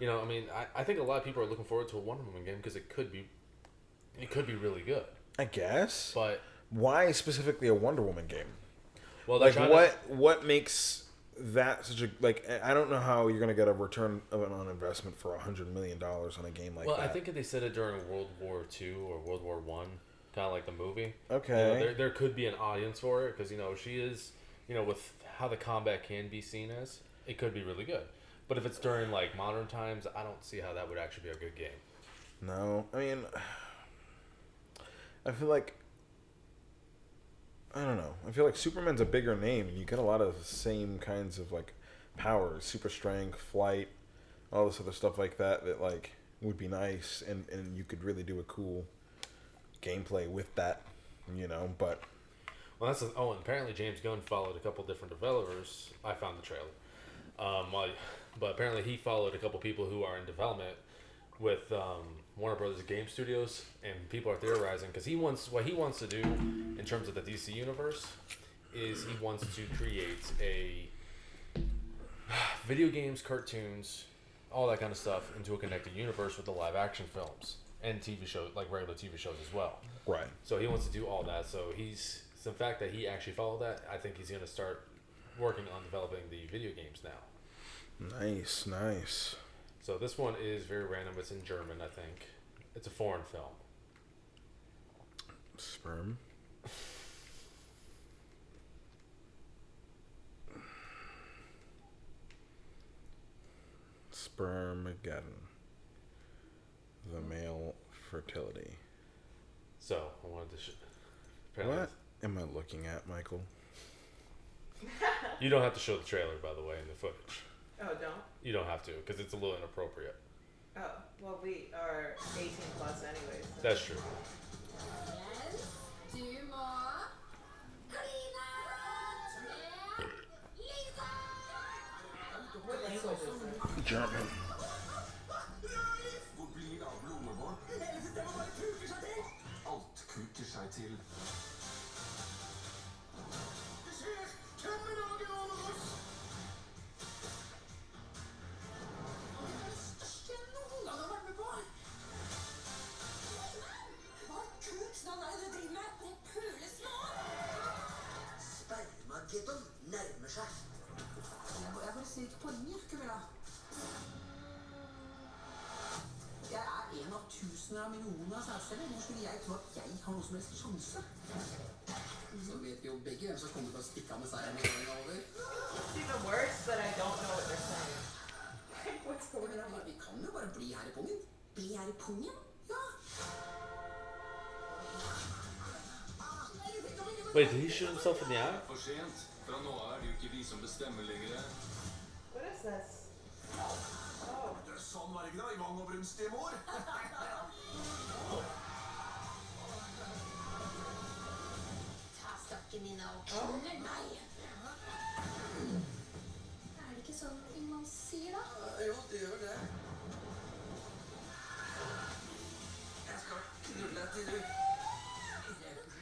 I mean, I think a lot of people are looking forward to a Wonder Woman game because it could be really good. I guess. But Why specifically a Wonder Woman game? well, Like what makes that such a I don't know how you're gonna get a return on investment for $100 million on a game like that. Well, I think they said it during World War II or World War I, kind of like the movie. Okay. There could be an audience for it because she is, with how the combat can be seen as, it could be really good. But if it's during like modern times, I don't see how that would actually be a good game. No, I mean, I feel like, I don't know. I feel like Superman's a bigger name, and you get a lot of the same kinds of like powers, super strength, flight, all this other stuff like that. That like would be nice, and you could really do a cool gameplay with that, But Well, and apparently James Gunn followed a couple different developers. I found the trailer. But apparently he followed a couple people who are in development with Warner Brothers Game Studios, and people are theorizing because what he wants to do in terms of the DC universe is he wants to create a video games, cartoons, all that kind of stuff into a connected universe with the live action films and TV shows, like regular TV shows as well. right. So he wants to do all that. So the fact that he actually followed that, I think he's going to start working on developing the video games now. Nice. So this one is very random. It's in German, I think. It's a foreign film. Sperm. Spermageddon. The male fertility. So I wanted to. What am I looking at, Michael? You don't have to show the trailer, by the way, in the footage. Oh, don't? You don't have to, because it's a little inappropriate. Oh, well, we are 18 plus anyways. So. That's true. What language is this? German. Alt kuker seg til. Spermageddon nærmer seg. Jeg bare ser ikke poenget, Camilla. Jeg er en av tusener av millioner av sædceller. Hvor skulle jeg tro at jeg har noe som helst sjanse? Så vet vi jo begge hvem som kommer til å stikke av med seieren når den er over. It's even worse that I don't know what they're saying. What's going on? Vi kan jo bare bli her i pungen. Bli her i pungen? Ja. Wait, did he shoot himself in the eye? For sent. Fra nå er det jo ikke vi som bestemmer lenger. What is this? Oh. Sånn var det ikke da, i Vang og Brunstig mor. Ta stakken din og knull meg. Er det ikke sånn man sier da? Jo, det gjør det. Jeg skal knulle til du.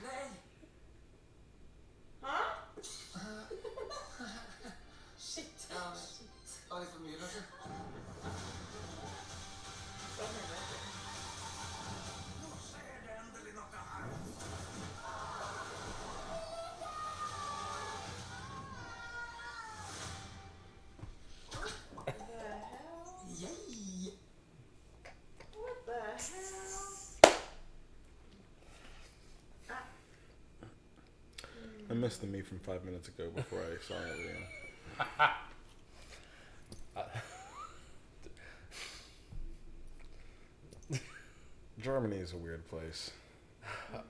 Nei. Huh? Shit. Ja, shit. Det var litt for mye, kanskje. Nå skjer det endelig noe her. What the hell? Yay! What the hell? I missed the me from 5 minutes ago before I saw that video. Germany is a weird place.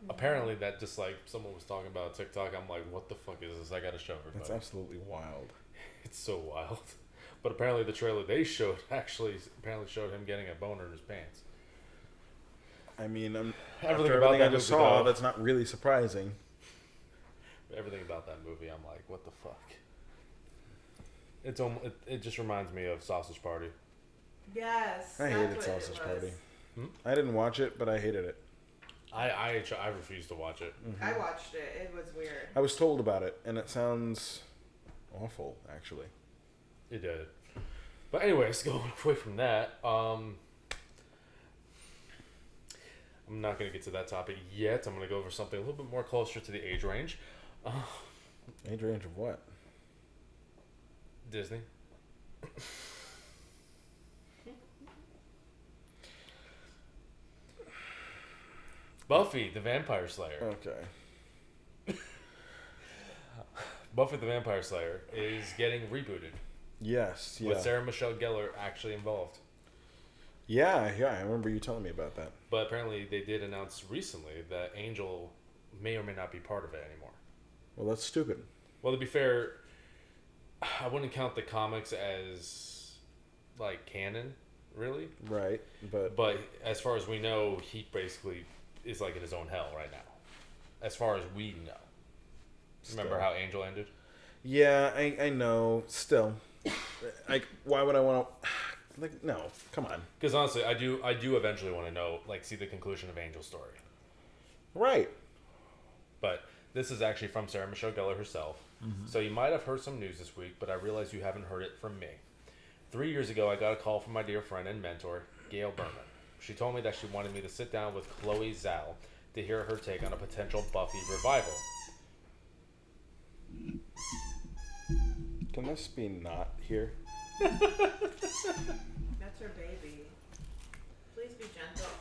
Apparently, that just like someone was talking about TikTok. I'm like, what the fuck is this? I gotta show everybody. It's absolutely wild. It's so wild. But apparently, the trailer they showed apparently showed him getting a boner in his pants. I mean, Everything after about everything that I just movie, saw, though. that's not really surprising. Everything about that movie, I'm like, what the fuck? It just reminds me of Sausage Party. Yes. I that's hated what Sausage it Party. was. I didn't watch it, but I hated it. I refuse to watch it. I watched it. It was weird. I was told about it, and it sounds awful, actually. It did. But anyways, going away from that, I'm not going to get to that topic yet. I'm going to go over something a little bit more closer to the age range. Age range of what? Disney. Buffy the Vampire Slayer. Okay. Buffy the Vampire Slayer is getting rebooted Yes, yeah. with Sarah Michelle Gellar actually involved. Yeah, I remember you telling me about that. But apparently they did announce recently that Angel may or may not be part of it anymore. Well, that's stupid. Well, to be fair, I wouldn't count the comics as like canon, really. Right, But as far as we know, he basically is like in his own hell right now. As far as we know. Remember how Angel ended? Yeah, I know. Still, like, why would I want to? Like, no, come on. Because honestly, I do eventually want to know, like, see the conclusion of Angel's story. Right. But this is actually from Sarah Michelle Gellar herself. Mm-hmm. So you might have heard some news this week, but I realize you haven't heard it from me. 3 years ago, I got a call from my dear friend and mentor, Gail Berman. She told me that she wanted me to sit down with Chloe Zhao to hear her take on a potential Buffy revival. Can this be not here? That's her baby. Please be gentle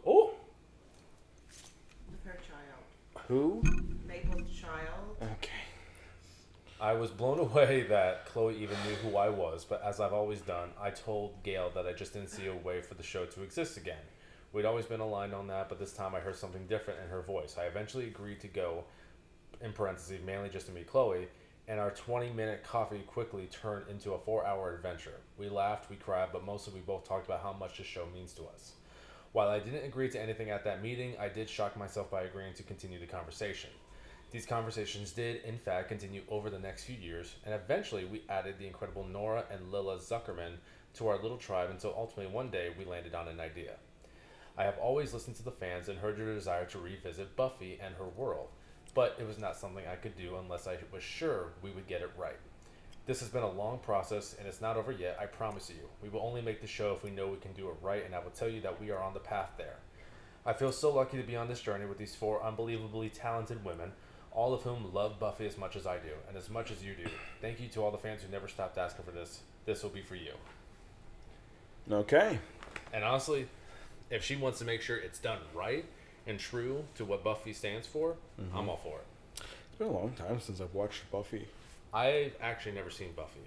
Oh! with her child. Who? Maple's child. Okay. I was blown away that Chloe even knew who I was, but as I've always done, I told Gail that I just didn't see a way for the show to exist again. We'd always been aligned on that, but this time I heard something different in her voice. I eventually agreed to go, in parentheses, mainly just to meet Chloe, and our 20-minute coffee quickly turned into a 4-hour adventure. We laughed, we cried, but mostly we both talked about how much the show means to us. While I didn't agree to anything at that meeting, I did shock myself by agreeing to continue the conversation. These conversations did, in fact, continue over the next few years, and eventually we added the incredible Nora and Lila Zuckerman to our little tribe until ultimately one day we landed on an idea. I have always listened to the fans and heard your desire to revisit Buffy and her world, but it was not something I could do unless I was sure we would get it right. This has been a long process, and it's not over yet, I promise you. We will only make the show if we know we can do it right, and I will tell you that we are on the path there. I feel so lucky to be on this journey with these 4 unbelievably talented women, all of whom love Buffy as much as I do, and as much as you do. Thank you to all the fans who never stopped asking for this. This will be for you. Okay. And honestly, if she wants to make sure it's done right and true to what Buffy stands for, I'm all for it. It's been a long time since I've watched Buffy. I've actually never seen Buffy.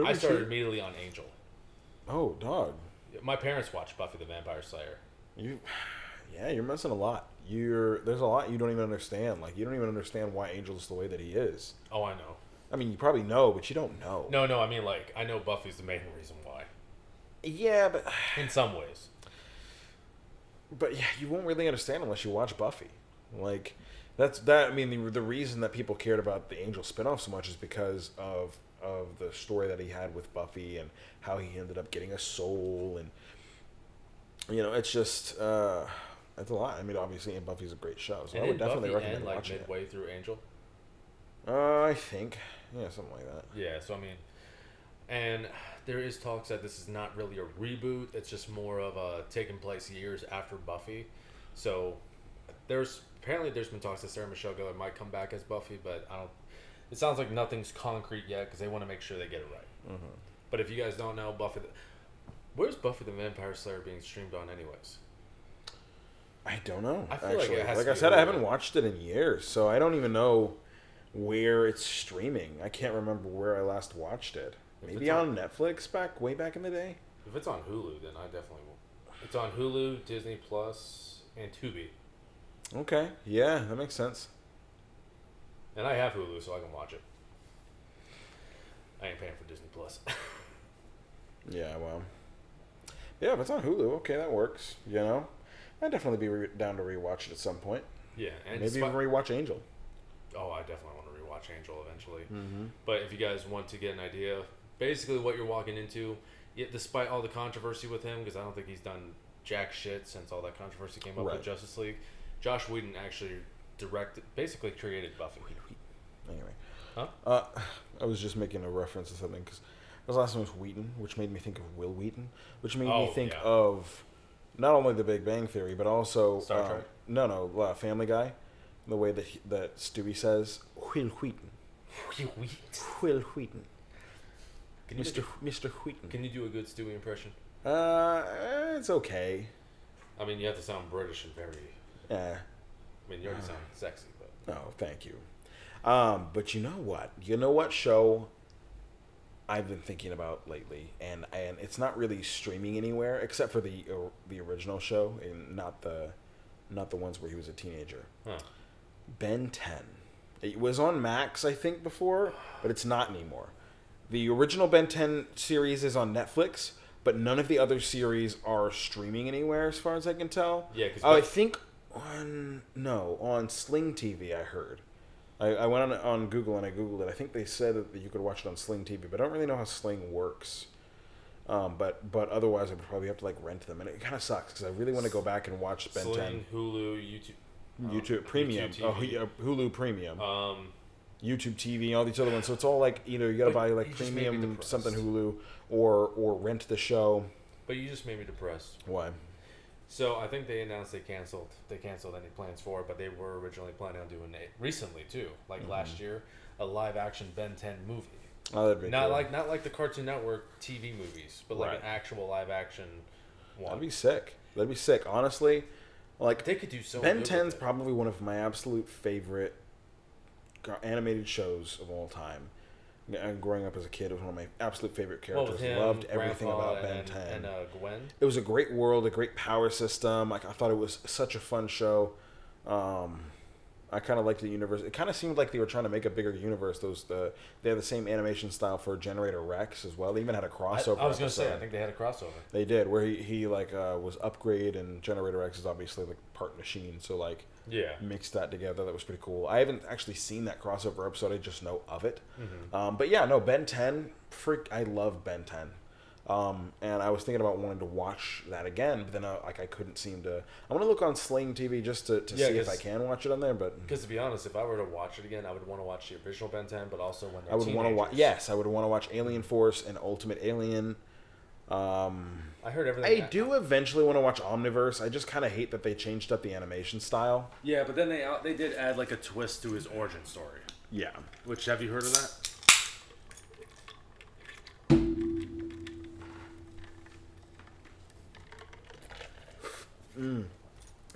I started immediately on Angel. Oh, dog. My parents watched Buffy the Vampire Slayer. You're missing a lot. There's a lot you don't even understand. Like, you don't even understand why Angel's the way that he is. Oh, I know. I mean, you probably know, but you don't know. No, I mean, like, I know Buffy's the main reason why. Yeah, but... In some ways. But, yeah, you won't really understand unless you watch Buffy. Like, I mean, the reason that people cared about the Angel spinoff so much is because of the story that he had with Buffy and how he ended up getting a soul. And, you know, it's just... It's a lot. I mean, obviously, and Buffy's a great show, so And I would definitely Buffy recommend like watching midway through Angel? I think. Yeah, something like that. Yeah, so I mean, and there is talks that this is not really a reboot. It's just more of a taking place years after Buffy. So there's been talks that Sarah Michelle Gellar might come back as Buffy, but it sounds like nothing's concrete yet because they want to make sure they get it right. Mm-hmm. But if you guys don't know, where's Buffy the Vampire Slayer being streamed on anyways? I don't know. I feel like it has like to I be said, I haven't Hulu. watched it in years, so I don't even know where it's streaming. I can't remember where I last watched it. Maybe on Netflix way back in the day. If it's on Hulu, then I definitely will. It's on Hulu, Disney Plus, and Tubi. Okay, yeah, that makes sense. And I have Hulu, so I can watch it. I ain't paying for Disney Plus. Yeah, well, yeah, if it's on Hulu, okay, that works. You know, I'd definitely be down to rewatch it at some point. Yeah, and maybe even rewatch Angel. Oh, I definitely want to rewatch Angel eventually. Mm-hmm. But if you guys want to get an idea, basically what you're walking into, despite all the controversy with him, because I don't think he's done jack shit since all that controversy came up with Justice League, Josh Whedon actually basically created Buffy. Anyway. Huh? I was just making a reference to something, because his last name was Wheaton, which made me think of Will Wheaton, which made me think of not only The Big Bang Theory, but also... Star Trek? Family Guy. The way that Stewie says, Will Wheaton. Will Wheaton. Mr. Wheaton. Can you do a good Stewie impression? It's okay. I mean, you have to sound British and very... Yeah. I mean, you already sound sexy, but... Oh, thank you. But you know what? You know what show I've been thinking about lately, and it's not really streaming anywhere except for the original show, and not the ones where he was a teenager. Huh. Ben 10. It was on Max, I think, before, but it's not anymore. The original Ben 10 series is on Netflix, but none of the other series are streaming anywhere, as far as I can tell. Yeah, because I think on Sling TV. I heard. I went on Google and I googled it. I think they said that you could watch it on Sling TV, but I don't really know how Sling works. But otherwise, I would probably have to like rent them, and it kind of sucks because I really want to go back and watch Ben 10. Sling, Hulu, YouTube Premium. YouTube TV. Hulu Premium. YouTube TV, all these other ones. So it's all like either you gotta buy like premium something Hulu or rent the show. But you just made me depressed. Why? So I think they announced they canceled any plans for it, but they were originally planning on doing it recently too, like last year, a live action Ben 10 movie. Oh, that'd be not cool. like the Cartoon Network TV movies, but like an actual live action one. That'd be sick. That'd be sick. Honestly, like they could do so. Ben 10's probably one of my absolute favorite animated shows of all time. Growing up as a kid, it was one of my absolute favorite characters. Loved everything about Ben 10. And Gwen. It was a great world, a great power system. Like I thought it was such a fun show. I kind of liked the universe. It kind of seemed like they were trying to make a bigger universe. They had the same animation style for Generator Rex as well. They even had a crossover. I was going to say, I think they had a crossover. They did, where he was Upgrade, and Generator Rex is obviously like part machine. So like mixed that together. That was pretty cool. I haven't actually seen that crossover episode. I just know of it. Mm-hmm. But yeah, no, Ben 10. I love Ben 10. And I was thinking about wanting to watch that again, but then I couldn't seem to. I want to look on Sling TV just to see if I can watch it on there. But because to be honest, if I were to watch it again, I would want to watch the original Ben 10, but also when they're I would want to watch. Yes, I would want to watch Alien Force and Ultimate Alien. I heard everything. I do eventually want to watch Omniverse. I just kind of hate that they changed up the animation style. Yeah, but then they did add like a twist to his origin story. Yeah. Which, have you heard of that?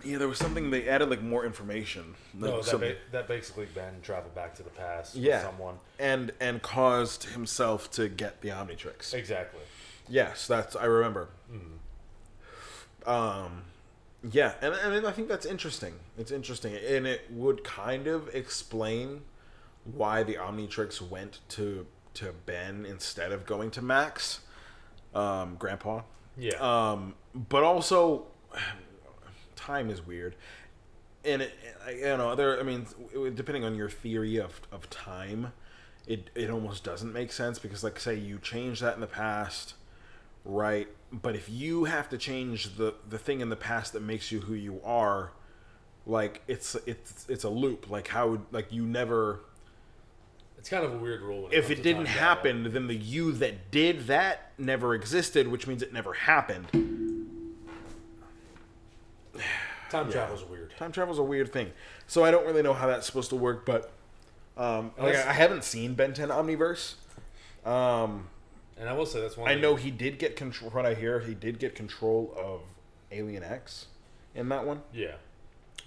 Yeah, there was something they added, like more information. No, that basically Ben traveled back to the past with someone and caused himself to get the Omnitrix. Exactly. Yes, I remember. Yeah, and I think that's interesting. It's interesting, and it would kind of explain why the Omnitrix went to Ben instead of going to Max, Grandpa. Yeah. But also, time is weird, and depending on your theory of time, it almost doesn't make sense because, like, say you change that in the past, right? But if you have to change the thing in the past that makes you who you are, like it's a loop. Like how you never. It's kind of a weird rule. If it didn't happen, then the you that did that never existed, which means it never happened. Time travel's weird. Time travel's a weird thing. So I don't really know how that's supposed to work, but I haven't seen Ben 10 Omniverse. And I will say that's one. I know he did get control. What I hear, he did get control of Alien X in that one. Yeah,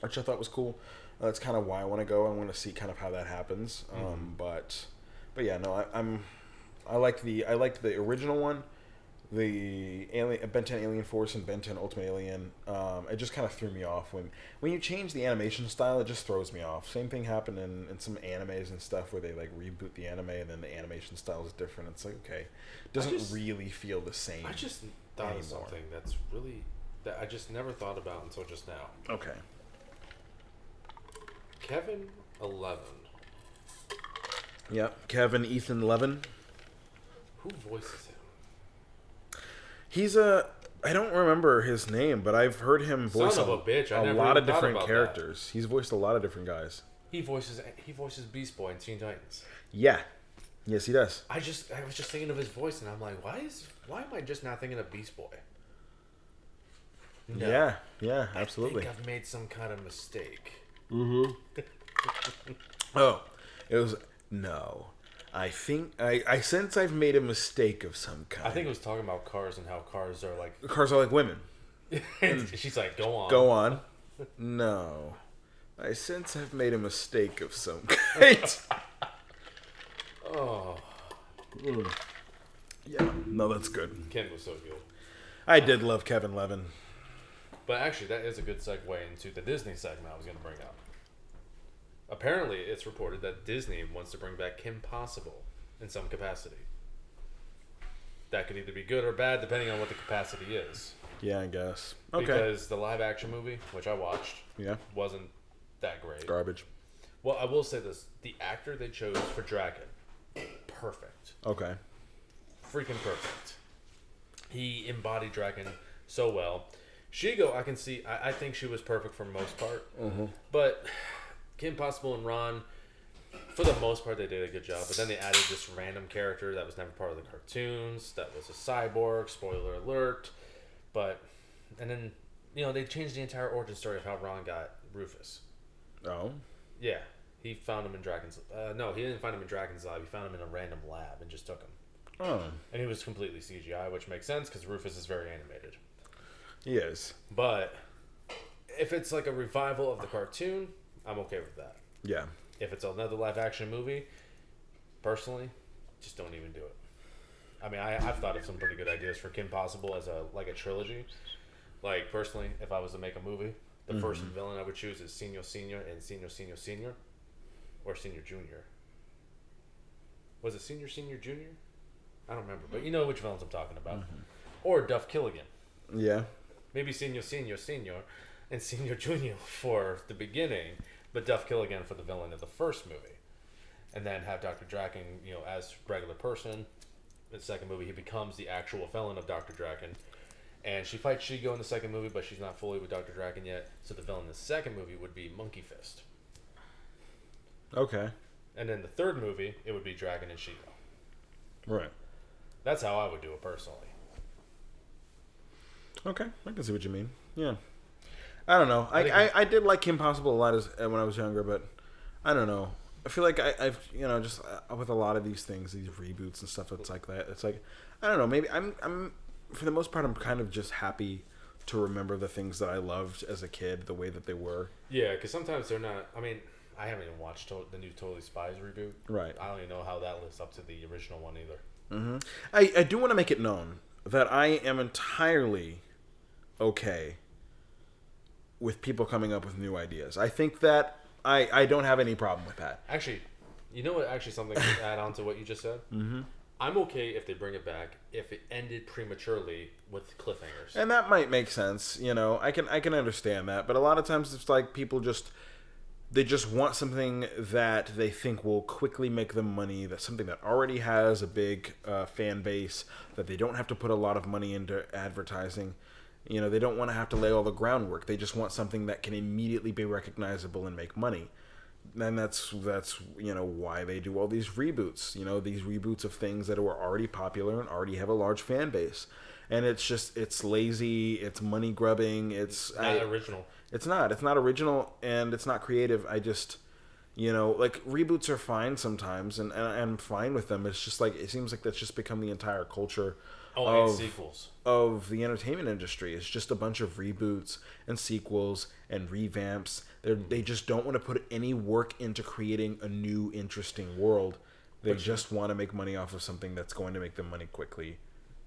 which I thought was cool. That's kind of why I want to go. I want to see kind of how that happens. But yeah, no, I liked the original one, the Ben 10 Alien Force and Ben 10 Ultimate Alien. It just kind of threw me off when you change the animation style. It just throws me off. Same thing happened in some animes and stuff where they like reboot the anime and then the animation style is different. It's like, okay, it doesn't really feel the same. I just thought of something that I just never thought about until just now. Okay. Kevin 11. Yep, Kevin Ethan Levin. Who voices him? He's I don't remember his name, but I've heard him voice a lot of different characters. That. He's voiced a lot of different guys. He voices Beast Boy in Teen Titans. Yeah. Yes, he does. I was just thinking of his voice, and I'm like, why am I just not thinking of Beast Boy? No. Yeah, absolutely. I think I've made some kind of mistake. Mm-hmm. Oh, it was no. I think I sense I've made a mistake of some kind. I think it was talking about cars and how cars are like women. And she's like, go on. Go on. No. I sense I've made a mistake of some kind. Oh. Yeah, no, that's good. Ken was so good. I did love Kevin Levin. But actually, that is a good segue into the Disney segment I was going to bring up. Apparently, it's reported that Disney wants to bring back Kim Possible in some capacity. That could either be good or bad, depending on what the capacity is. Yeah, I guess. Okay. Because the live-action movie, which I watched, wasn't that great. Garbage. Well, I will say this. The actor they chose for Draken, perfect. Okay. Freaking perfect. He embodied Draken so well. Shigo, I can see, I think she was perfect for the most part. Mm-hmm. But Kim Possible and Ron, for the most part, they did a good job. But then they added this random character that was never part of the cartoons, that was a cyborg, spoiler alert. And then, they changed the entire origin story of how Ron got Rufus. Oh? Yeah. He found him in Dragon's... no, he didn't find him in Dragon's Lab. He found him in a random lab and just took him. Oh. And he was completely CGI, which makes sense because Rufus is very animated. He is. But if it's like a revival of the cartoon, I'm okay with that. Yeah. If it's another live-action movie, personally, just don't even do it. I mean, I've thought of some pretty good ideas for Kim Possible as a trilogy. Like, personally, if I was to make a movie, the first villain I would choose is Senior Senior and Senior Senior Senior. Or Senior Junior. Was it Senior Senior Junior? I don't remember, but you know which villains I'm talking about. Or Duff Killigan. Yeah. Maybe Senior Senior Senior and Senior Junior for the beginning, but Duff Killigan for the villain of the first movie. And then have Dr. Draken, as regular person. In the second movie, he becomes the actual villain of Dr. Draken. And she fights Shigo in the second movie, but she's not fully with Dr. Draken yet. So the villain in the second movie would be Monkey Fist. Okay. And then the third movie, it would be Dragon and Shigo. Right. That's how I would do it personally. Okay, I can see what you mean. Yeah. I don't know. I did like Kim Possible a lot when I was younger, but I don't know. I feel like I've just with a lot of these things, these reboots and stuff, it's like that. It's like, I don't know. Maybe I'm for the most part, I'm kind of just happy to remember the things that I loved as a kid, the way that they were. Yeah, because sometimes they're not. I mean, I haven't even watched the new Totally Spies reboot. Right. I don't even know how that lives up to the original one either. Mm-hmm. I do want to make it known that I am entirely okay with people coming up with new ideas. I think that I don't have any problem with that. Actually, you know what? Actually, something to add on to what you just said. Mm-hmm. I'm okay if they bring it back if it ended prematurely with cliffhangers. And that might make sense. I can understand that. But a lot of times it's like people just want something that they think will quickly make them money. That's something that already has a big fan base, that they don't have to put a lot of money into advertising. They don't want to have to lay all the groundwork. They just want something that can immediately be recognizable and make money. And that's why they do all these reboots. These reboots of things that were already popular and already have a large fan base. And it's lazy, it's money grubbing, it's not original. It's not original, and it's not creative. I just, like, reboots are fine sometimes, and I'm fine with them. It's just like, it seems like that's just become the entire culture and sequels of the entertainment industry. It's just a bunch of reboots and sequels and revamps. They just don't want to put any work into creating a new, interesting world. They just want to make money off of something that's going to make them money quickly,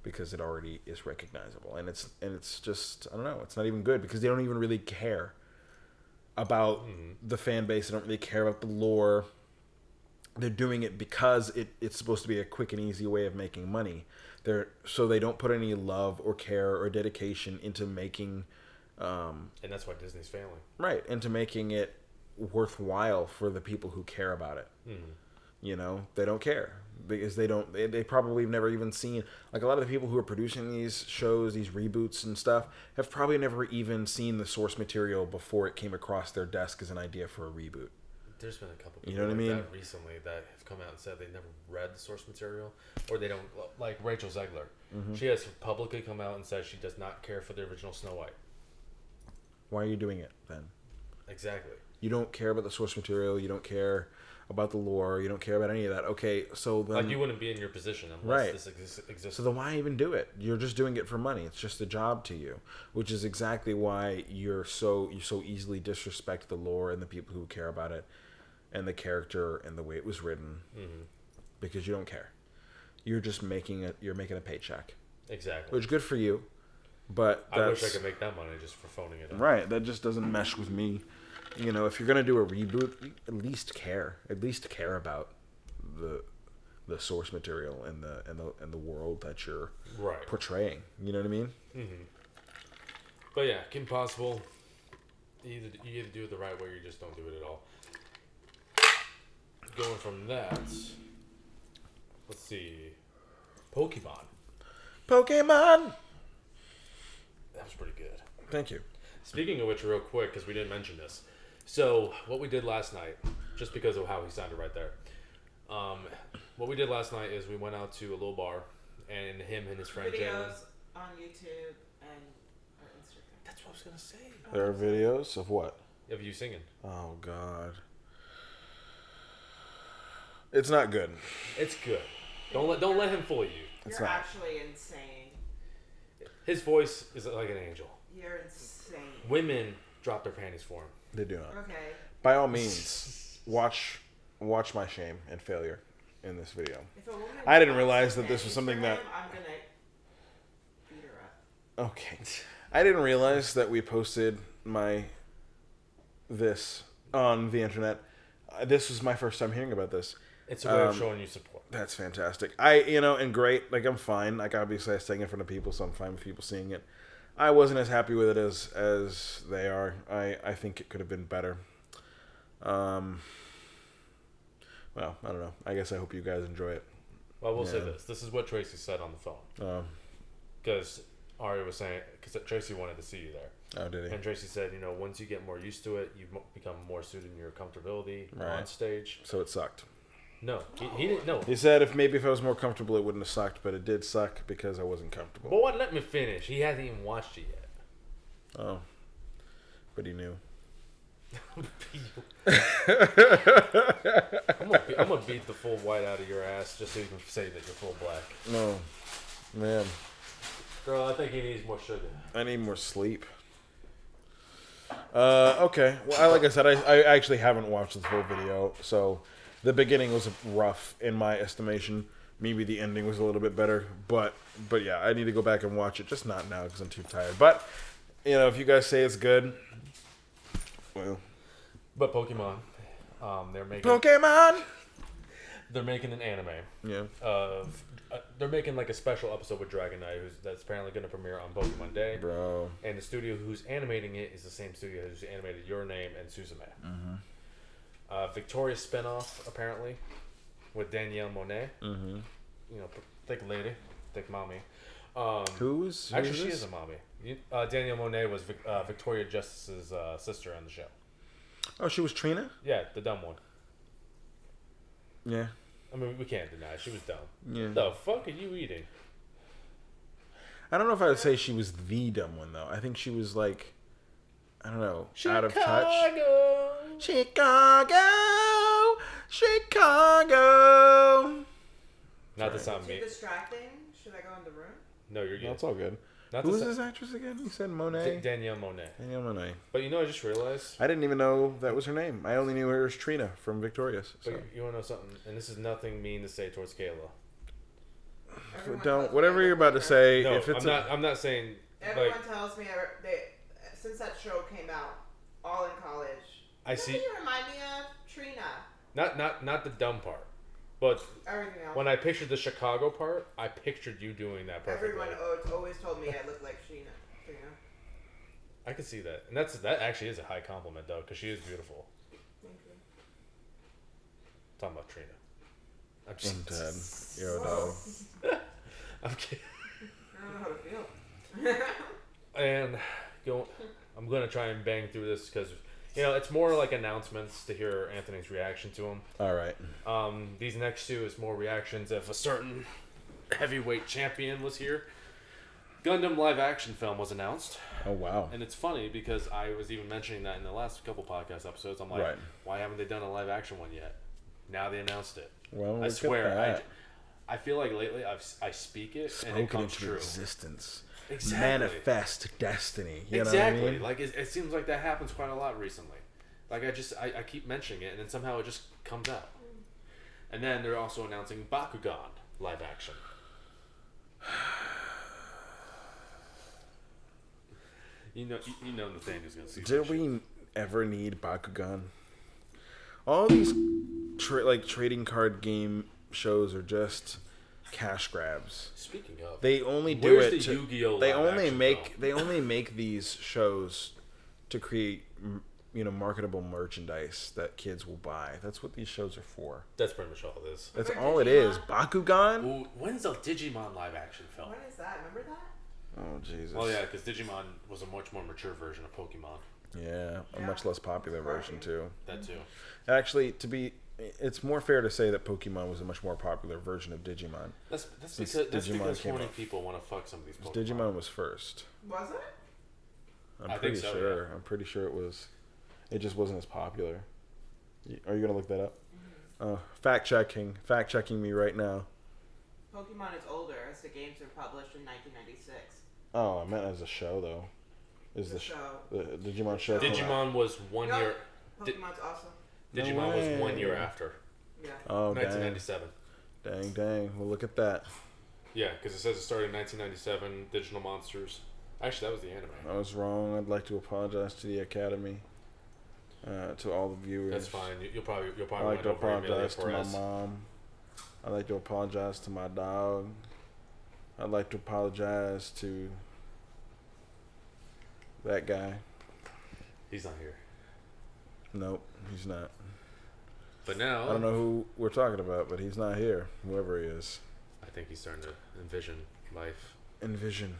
because it already is recognizable. And it's just, I don't know, it's not even good, because they don't even really care about the fan base. They don't really care about the lore. They're doing it because it's supposed to be a quick and easy way of making money. So they don't put any love or care or dedication into making... and that's why Disney's failing. Right, into making it worthwhile for the people who care about it. They don't care. Because they probably have never even seen, like, a lot of the people who are producing these shows, these reboots and stuff, have probably never even seen the source material before it came across their desk as an idea for a reboot. There's been a couple people that recently that have come out and said they never read the source material, or they don't, like Rachel Zegler. Mm-hmm. She has publicly come out and said she does not care for the original Snow White. Why are you doing it then? Exactly. You don't care about the source material. You don't care about the lore. You don't care about any of that. Okay, so then... Like, you wouldn't be in your position unless this existed. So then why even do it? You're just doing it for money. It's just a job to you, which is exactly why you so easily disrespect the lore and the people who care about it and the character and the way it was written, because you don't care. you're just making a paycheck. Exactly. Which good for you, but I wish I could make that money just for phoning it in. Right. That just doesn't mesh with me. You know, if you're gonna do a reboot, at least care. At least care about the source material and the world that you're portraying. You know what I mean? Mm-hmm. But yeah, Kim Possible. You either do it the right way or you just don't do it at all. Going from that, let's see, Pokemon. That was pretty good. Thank you. Speaking of which, real quick, because we didn't mention this. So, what we did last night, just because of how he sounded right there, what we did last night is we went out to a little bar, and him and his friend Jalen. Videos on YouTube and our Instagram. That's what I was gonna say. There are videos of what? Of you singing. Oh God. It's not good. It's good. Don't let him fool you. You're actually insane. His voice is like an angel. You're insane. Women drop their panties for him. They do not. Okay. By all means, watch my shame and failure in this video. If a woman I didn't realize that this was something that. I'm gonna beat her up. Okay. I didn't realize that we posted this on the internet. This was my first time hearing about this. It's a way of showing you support. That's fantastic. And great. Like, I'm fine. Like, obviously I sang in front of people, so I'm fine with people seeing it. I wasn't as happy with it as they are. I think it could have been better. Well, I don't know. I guess I hope you guys enjoy it. Well, we'll say this. This is what Tracy said on the phone. Because Ari was saying, because Tracy wanted to see you there. Oh, did he? And Tracy said, once you get more used to it, you become more suited in your comfortability on stage. So it sucked. No, he didn't. No, he said if I was more comfortable, it wouldn't have sucked, but it did suck because I wasn't comfortable. But let me finish. He hasn't even watched it yet. Oh, but he knew. I'm gonna beat the full white out of your ass just so you can say that you're full black. No, man. Girl, I think he needs more sugar. I need more sleep. Okay. Well, like I said, I actually haven't watched the full video, so the beginning was rough in my estimation. Maybe the ending was a little bit better, but yeah, I need to go back and watch it. Just not now because I'm too tired. But if you guys say it's good, well. But Pokemon, they're making Pokemon. They're making an anime. Yeah. They're making like a special episode with Dragon Knight, that's apparently going to premiere on Pokemon Day. Bro. And the studio who's animating it is the same studio who's animated Your Name and Suzume. Mm-hmm. Victoria's spinoff apparently with Danielle Monet. Mm-hmm. Thick lady, thick mommy. Who's actually she is a mommy. Danielle Monet was Victoria Justice's sister on the show. Oh, she was Trina? Yeah, the dumb one. Yeah. I mean, we can't deny she was dumb. Yeah. The fuck are you eating? I don't know if I would say she was the dumb one though. I think she was like, I don't know, out of touch. Chicago. Not to sound Is it me. distracting? Should I go in the room? No, you're good. No, it's all good. Not Who is this actress again? You said Monet? Danielle Monet. Danielle Monet. But I just realized. I didn't even know that was her name. I only knew her as Trina from Victorious. So. But you want to know something? And this is nothing mean to say towards Kayla. Don't. Whatever you're about to say. No, if it's I'm not saying. Everyone tells me since that show came out, all in college. I see. You remind me of Trina. Not the dumb part, but everything else. When I pictured the Chicago part, I pictured you doing that perfectly. Everyone always told me I look like Trina. I can see that, and that actually is a high compliment though, because she is beautiful. Thank you. Talking about Trina. I'm just. You're a dog. I'm kidding. I don't know how to feel. And I'm gonna try and bang through this because it's more like announcements to hear Anthony's reaction to them. All right. These next two is more reactions if a certain heavyweight champion was here. Gundam live action film was announced. Oh wow! And it's funny because I was even mentioning that in the last couple podcast episodes. I'm like, why haven't they done a live action one yet? Now they announced it. Well, I swear, I feel like lately I speak it and it comes into true. Existence. Exactly. Manifest destiny. You exactly. Know what I mean? Like it seems like that happens quite a lot recently. Like I keep mentioning it and then somehow it just comes out. And then they're also announcing Bakugan, live action. You know Nathaniel's gonna see. Did we ever need Bakugan? All these trading card game shows are just cash grabs. Speaking of, they only do where's it. The to, Yu-Gi-Oh! They live only action make film? they only make these shows to create marketable merchandise that kids will buy. That's what these shows are for. That's pretty much all it is. That's Remember all it Digimon? is. Bakugan. Ooh, when's the Digimon live action film? When is that? Remember that? Oh Jesus. Oh yeah, because Digimon was a much more mature version of Pokemon. Yeah, a much less popular version too. That too. Actually, it's more fair to say that Pokemon was a much more popular version of Digimon. That's Since because Digimon came horny out. people want to fuck some of these Pokemon. Digimon was first. Was it? I'm I pretty think so, sure. yeah. I'm pretty sure it was. It just wasn't as popular. Are you gonna look that up? Fact checking me right now. Pokemon is older, as the games were published in 1996. Oh, I meant as a show though. Is The the show. the Digimon show? Digimon was 1 No, year. Pokemon's awesome. No Digimon was 1 year way. after. Yeah. Oh, 1997. Dang. Well, look at that. Yeah, because it says it started in 1997. Digital Monsters. Actually, that was the anime. I was wrong. I'd like to apologize to the Academy, to all the viewers. That's fine. You'll probably I'd like to win over Amelia apologize to my Perez. mom. I'd like to apologize to my dog. I'd like to apologize to that guy. He's not here. Nope, he's not. But now I don't know who we're talking about, but he's not here. Whoever he is. I think he's starting to envision life. Envision.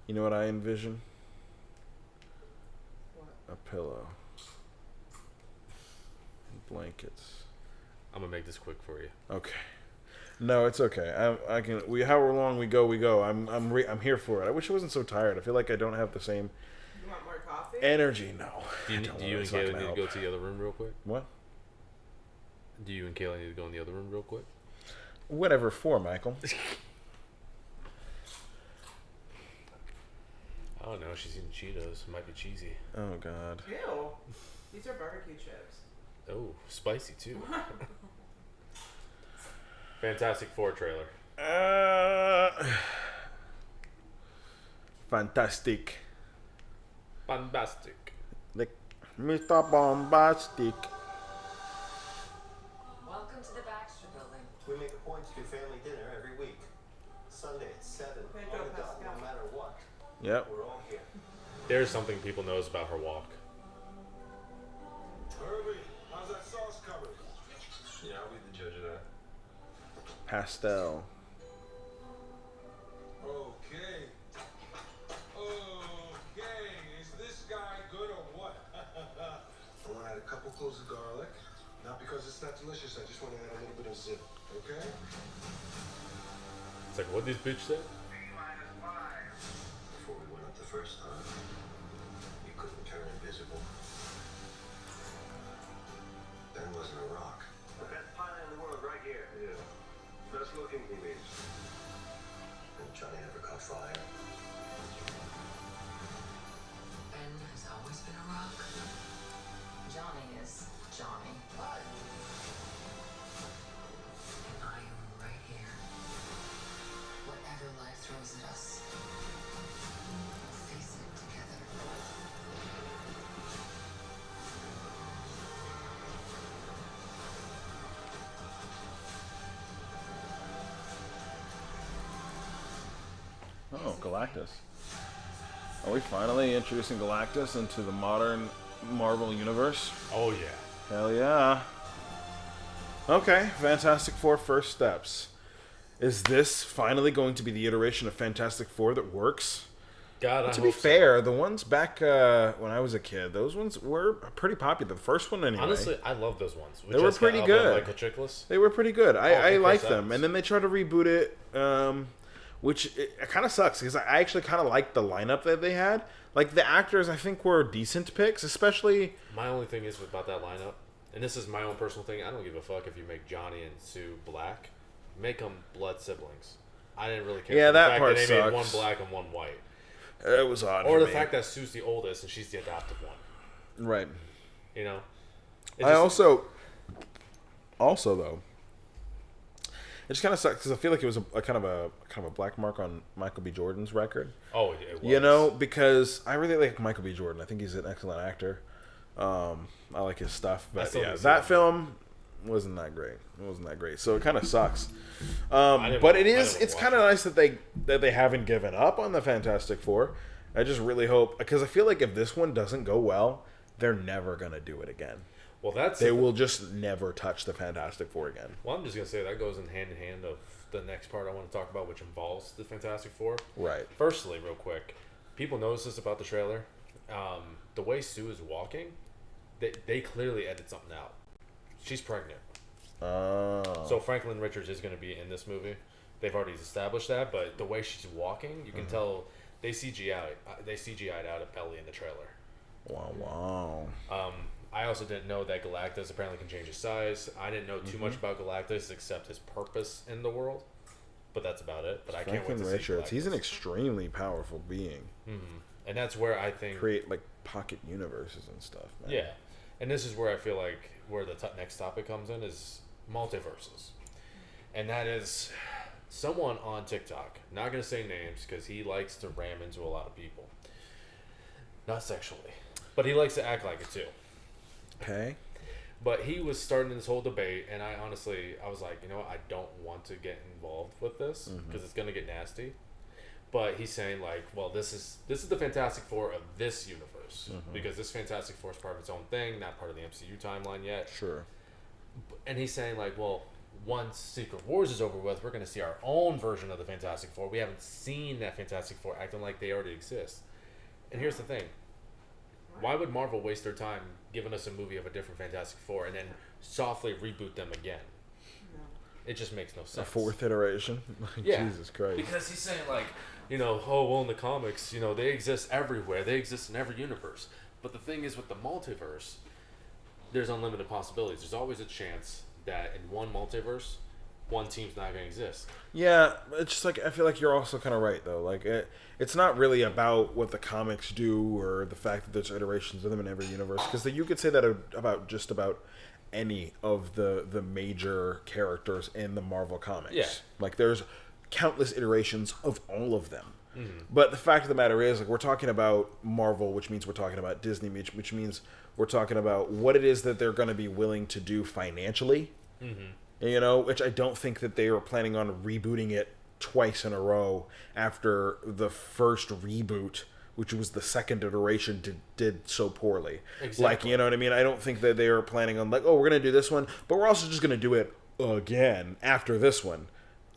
You know what I envision? What? A pillow. And blankets. I'm gonna make this quick for you. Okay. No, it's okay. I can. However long we go. I'm here for it. I wish I wasn't so tired. I feel like I don't have the same You want more coffee? energy. No. Do I you don't and it's not Kayla gonna need to help. go to the other room real quick? What? Do you and Kayla need to go in the other room real quick? Whatever for, Michael. I don't know. She's eating Cheetos. Might be cheesy. Oh God. Ew. These are barbecue chips. Oh, spicy too. Fantastic Four trailer. Fantastic. Bombastic. Like Mr. Bombastic. Welcome to the Baxter Building. We make a point to do family dinner every week. Sunday at 7, Pedro on the dot, Pascal. no matter what. Yep. We're all here. There's something people knows about her walk. Herbie, how's that sauce covered? Yeah, I'll be the judge of that. Pastel. Okay. Okay, is this guy good or what? I want to add a couple cloves of garlic. Not because it's not delicious, I just want to add a little bit of zip, okay? It's like, what this bitch said? Before we went up the first time, you couldn't turn invisible. Ben wasn't a rock. The best pilot in the world right here. Yeah. Best looking, he means. And Johnny never caught fire. Ben has always been a rock. Johnny is Johnny. Hi. And I am right here. Whatever life throws at us, we'll face it together. Oh, Galactus. Are we finally introducing Galactus into the modern Marvel universe? Oh, yeah. Hell yeah. Okay, Fantastic Four first steps. Is this finally going to be the iteration of Fantastic Four that works? God, I To hope be so. fair, the ones back when I was a kid, those ones were pretty popular. The first one, anyway. Honestly, I love those ones. With They were Jessica pretty Alba and good. Michael Chiklis. They were pretty good. I and like Chris them. Evans. And then they tried to reboot it, which it kind of sucks because I actually kind of liked the lineup that they had. Like, the actors, I think, were decent picks, especially... My only thing is about that lineup, and this is my own personal thing, I don't give a fuck if you make Johnny and Sue black. Make them blood siblings. I didn't really care Yeah, for the that fact part that they made one sucks. black and one white. It was odd Or for the me. fact that Sue's the oldest and she's the adopted one. Right. You know? Also, though, just kind of sucks because I feel like it was a kind of a black mark on Michael B. Jordan's record. Oh, it was. You know, because I really like Michael B. Jordan. I think he's an excellent actor. I like his stuff, but yeah, that film wasn't that great. It wasn't that great, so it kind of sucks. But it's kind of nice that they haven't given up on the Fantastic Four. I just really hope, because I feel like if this one doesn't go well, they're never gonna do it again. Well, they will just never touch the Fantastic Four again. Well, I'm just gonna say that goes in hand of the next part I want to talk about, which involves the Fantastic Four. Right. Firstly, real quick, people notice this about the trailer. The way Sue is walking, they clearly edit something out. She's pregnant. Oh. So Franklin Richards is going to be in this movie. They've already established that, but the way she's walking, you can tell they CGI'd out a belly in the trailer. Wow. I also didn't know that Galactus apparently can change his size. I didn't know too much about Galactus except his purpose in the world, but that's about it. But I can't wait to see Richards. Galactus. He's an extremely powerful being. And that's where I think create like pocket universes and stuff. Man. Yeah, and this is where I feel like where the next topic comes in is multiverses, and that is someone on TikTok. Not gonna say names because he likes to ram into a lot of people, not sexually, but he likes to act like it too. Okay. But he was starting this whole debate, and I was like, you know what, I don't want to get involved with this because it's gonna get nasty. But he's saying like, well, this is the Fantastic Four of this universe because this Fantastic Four is part of its own thing, not part of the MCU timeline yet. Sure. And he's saying like, well, once Secret Wars is over with, we're going to see our own version of the Fantastic Four. We haven't seen that Fantastic Four acting like they already exist. And here's the thing: why would Marvel waste their time giving us a movie of a different Fantastic Four and then softly reboot them again? It just makes no sense. A fourth iteration? Yeah. Jesus Christ. Because he's saying like, you know, oh, well, in the comics, you know, they exist everywhere. They exist in every universe. But the thing is with the multiverse, there's unlimited possibilities. There's always a chance that in one multiverse, one team's not going to exist. Yeah, it's just like, I feel like you're also kind of right, though. Like, it's not really about what the comics do or the fact that there's iterations of them in every universe. Because you could say that about just about any of the major characters in the Marvel comics. Yeah. Like, there's countless iterations of all of them. But the fact of the matter is, like, we're talking about Marvel, which means we're talking about Disney, which means we're talking about what it is that they're going to be willing to do financially. You know, which I don't think that they are planning on rebooting it twice in a row after the first reboot, which was the second iteration, did so poorly. Exactly. Like, you know what I mean? I don't think that they are planning on like, oh, we're going to do this one, but we're also just going to do it again after this one.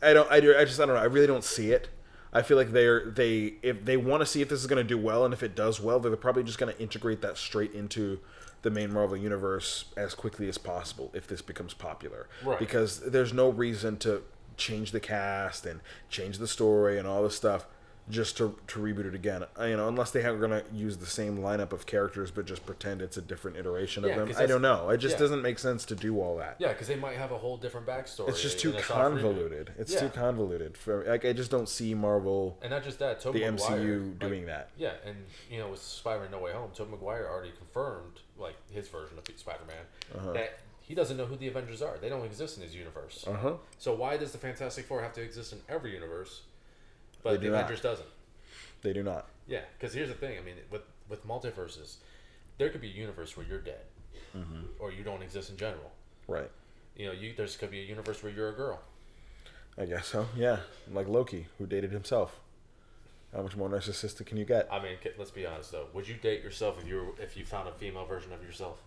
I don't know. I really don't see it. I feel like if they want to see if this is going to do well, and if it does well, they're probably just going to integrate that straight into the main Marvel universe as quickly as possible if this becomes popular. Right. Because there's no reason to change the cast and change the story and all this stuff just to reboot it again. You know, unless they are going to use the same lineup of characters but just pretend it's a different iteration of them. I don't know. It just doesn't make sense to do all that. Yeah, because they might have a whole different backstory. It's just too convoluted. It's too convoluted. I just don't see Marvel, and not just that, the MCU doing that. Yeah, and you know, with Spider-Man No Way Home, Tobey Maguire already confirmed, like his version of Spider-Man, that he doesn't know who the Avengers are. They don't exist in his universe. So why does the Fantastic Four have to exist in every universe, but the Avengers doesn't? They do not. Yeah, because here's the thing. I mean, with multiverses, there could be a universe where you're dead, or you don't exist in general. Right. You know, there's could be a universe where you're a girl. I guess so. Yeah, like Loki, who dated himself. How much more narcissistic can you get? I mean, let's be honest though. Would you date yourself if you found a female version of yourself?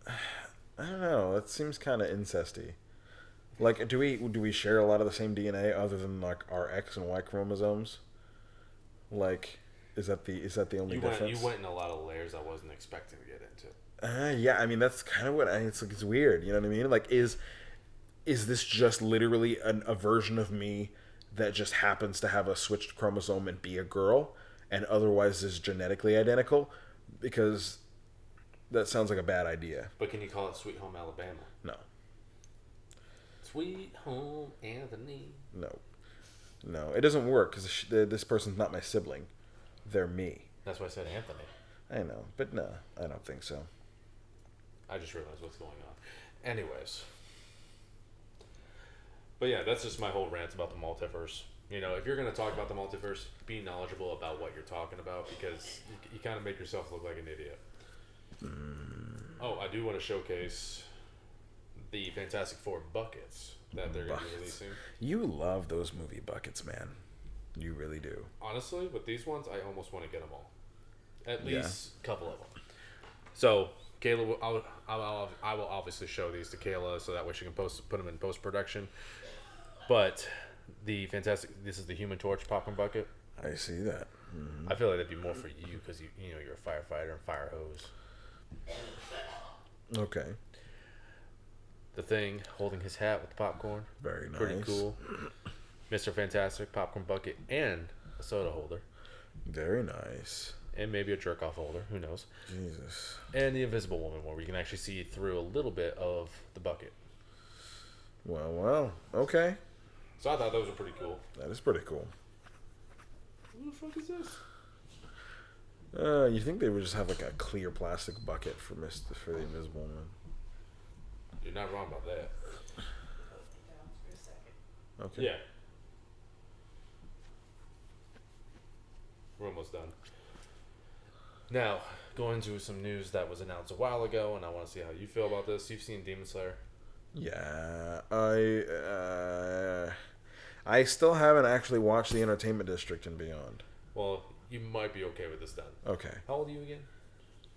I don't know. That seems kind of incesty. Like, do we share a lot of the same DNA other than like our X and Y chromosomes? Like, is that the only difference? You went in a lot of layers I wasn't expecting to get into. Yeah, I mean that's kind of what it's weird. You know what I mean? Like, is this just literally a version of me that just happens to have a switched chromosome and be a girl, and otherwise is genetically identical? Because that sounds like a bad idea. But can you call it Sweet Home Alabama? No. Sweet Home Anthony. No, it doesn't work because this person's not my sibling. They're me. That's why I said Anthony. I know, but no, I don't think so. I just realized what's going on. Anyways. But yeah, that's just my whole rant about the multiverse. You know, if you're going to talk about the multiverse, be knowledgeable about what you're talking about, because you kind of make yourself look like an idiot. Oh, I do want to showcase the Fantastic Four buckets that they're going to be releasing. You love those movie buckets, man. You really do. Honestly, with these ones, I almost want to get them all. At least a couple of them. So, Kayla, I will obviously show these to Kayla so that way she can put them in post-production. But this is the Human Torch popcorn bucket. I see that. Mm-hmm. I feel like that'd be more for you because you know you're a firefighter and fire hose. Okay. The Thing holding his hat with the popcorn. Very nice. Pretty cool. Mr. Fantastic popcorn bucket and a soda holder. Very nice. And maybe a jerk-off holder. Who knows? Jesus. And the Invisible Woman, where we can actually see through a little bit of the bucket. Well. Okay. So I thought those were pretty cool. That is pretty cool. Who the fuck is this? You think they would just have like a clear plastic bucket for the Invisible Woman? You're not wrong about that. Okay. Yeah. We're almost done. Now, going to some news that was announced a while ago, and I want to see how you feel about this. You've seen Demon Slayer. Yeah, I still haven't actually watched the Entertainment District and Beyond. Well, you might be okay with this then. Okay. How old are you again?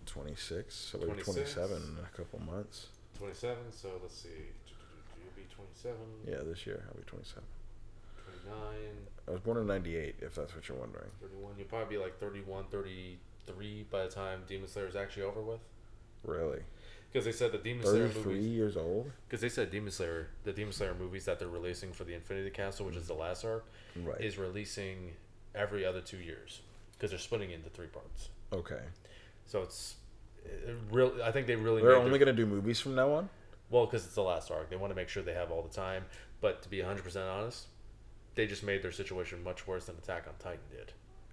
26. So I'll be 27 in a couple months. 27. So let's see. You'll be 27. Yeah, this year I'll be 27. 29. I was born in 98, if that's what you're wondering. 31. You'll probably be like 31, 33 by the time Demon Slayer is actually over with. Really? Because they said the Demon Slayer movies. 33 years old? Because they said the Demon Slayer movies that they're releasing for the Infinity Castle, which is the last arc, right, is releasing every other 2 years. Because they're splitting into 3 parts. Okay. So I think they really. They're only going to do movies from now on? Well, because it's the last arc. They want to make sure they have all the time. But to be 100% honest, they just made their situation much worse than Attack on Titan did.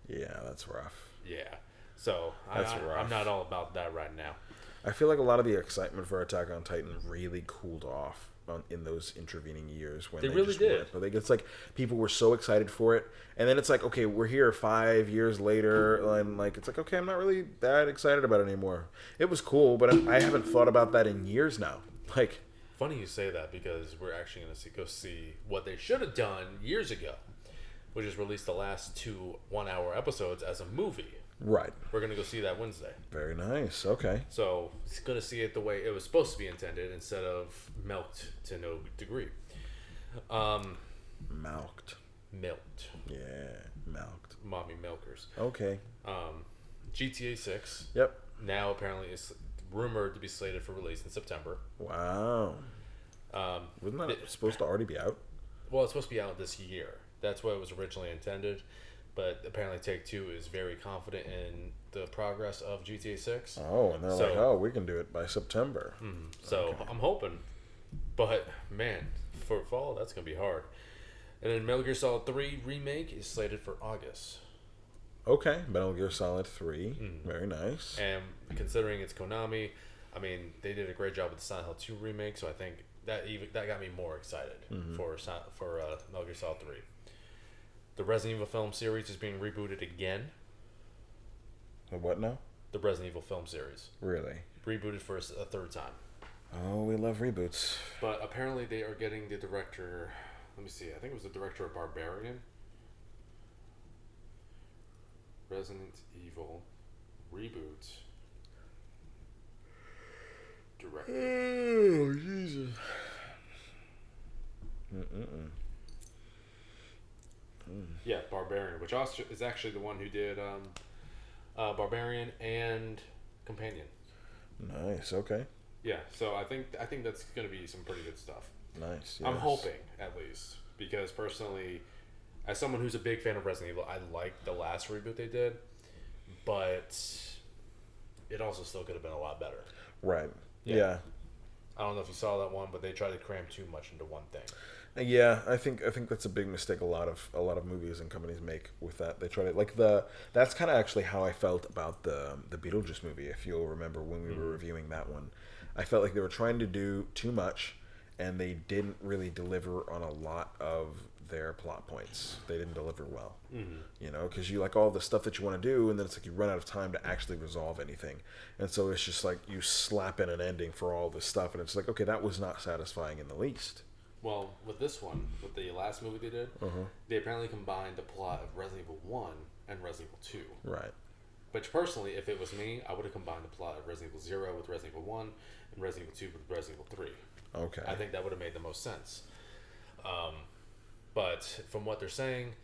Yeah, that's rough. Yeah. So I'm not all about that right now. I feel like a lot of the excitement for Attack on Titan really cooled off in those intervening years when they really just did. weren't. But it's like people were so excited for it, and then it's like, okay, we're here 5 years later, and like it's like, okay, I'm not really that excited about it anymore. It was cool, but I haven't thought about that in years now. Like, funny you say that because we're actually going to go see what they should have done years ago, which is release the last 2 one-hour episodes as a movie. Right. We're going to go see that Wednesday. Very nice. Okay. So it's going to see it the way it was supposed to be intended instead of milked to no degree. Milked. Yeah, milked. Mommy milkers. Okay. GTA 6. Yep. Now apparently is rumored to be slated for release in September. Wow. Wasn't that supposed to already be out? Well, it's supposed to be out this year. That's what it was originally intended. But apparently Take-Two is very confident in the progress of GTA 6. Oh, and they're like, oh, we can do it by September. Mm-hmm. So okay. I'm hoping. But, man, for fall, that's going to be hard. And then Metal Gear Solid 3 Remake is slated for August. Okay, Metal Gear Solid 3. Mm-hmm. Very nice. And considering it's Konami, I mean, they did a great job with the Silent Hill 2 remake, so I think that got me more excited for Metal Gear Solid 3. The Resident Evil film series is being rebooted again. The what now? The Resident Evil film series. Really? Rebooted for a third time. Oh, we love reboots. But apparently they are getting the director... Let me see. I think it was the director of Barbarian. Resident Evil reboot. Director. Oh, Jesus. Yeah, Barbarian, which also is actually the one who did Barbarian and Companion. Nice. Okay. Yeah, so I think that's going to be some pretty good stuff. Nice. Yes. I'm hoping, at least, because personally, as someone who's a big fan of Resident Evil, I liked the last reboot they did, but it also still could have been a lot better. Right. Yeah. I don't know if you saw that one, but they tried to cram too much into one thing. Yeah, I think that's a big mistake a lot of movies and companies make with that. They try to that's kind of actually how I felt about the Beetlejuice movie, if you'll remember when we were reviewing that one. I felt like they were trying to do too much, and they didn't really deliver on a lot of their plot points. They didn't deliver well, you know, because you like all the stuff that you want to do, and then it's like you run out of time to actually resolve anything, and so it's just like you slap in an ending for all this stuff, and it's like, okay, that was not satisfying in the least. Well, with this one, with the last movie they did, they apparently combined the plot of Resident Evil 1 and Resident Evil 2. Right. Which, personally, if it was me, I would have combined the plot of Resident Evil 0 with Resident Evil 1 and Resident Evil 2 with Resident Evil 3. Okay. I think that would have made the most sense. But from what they're saying,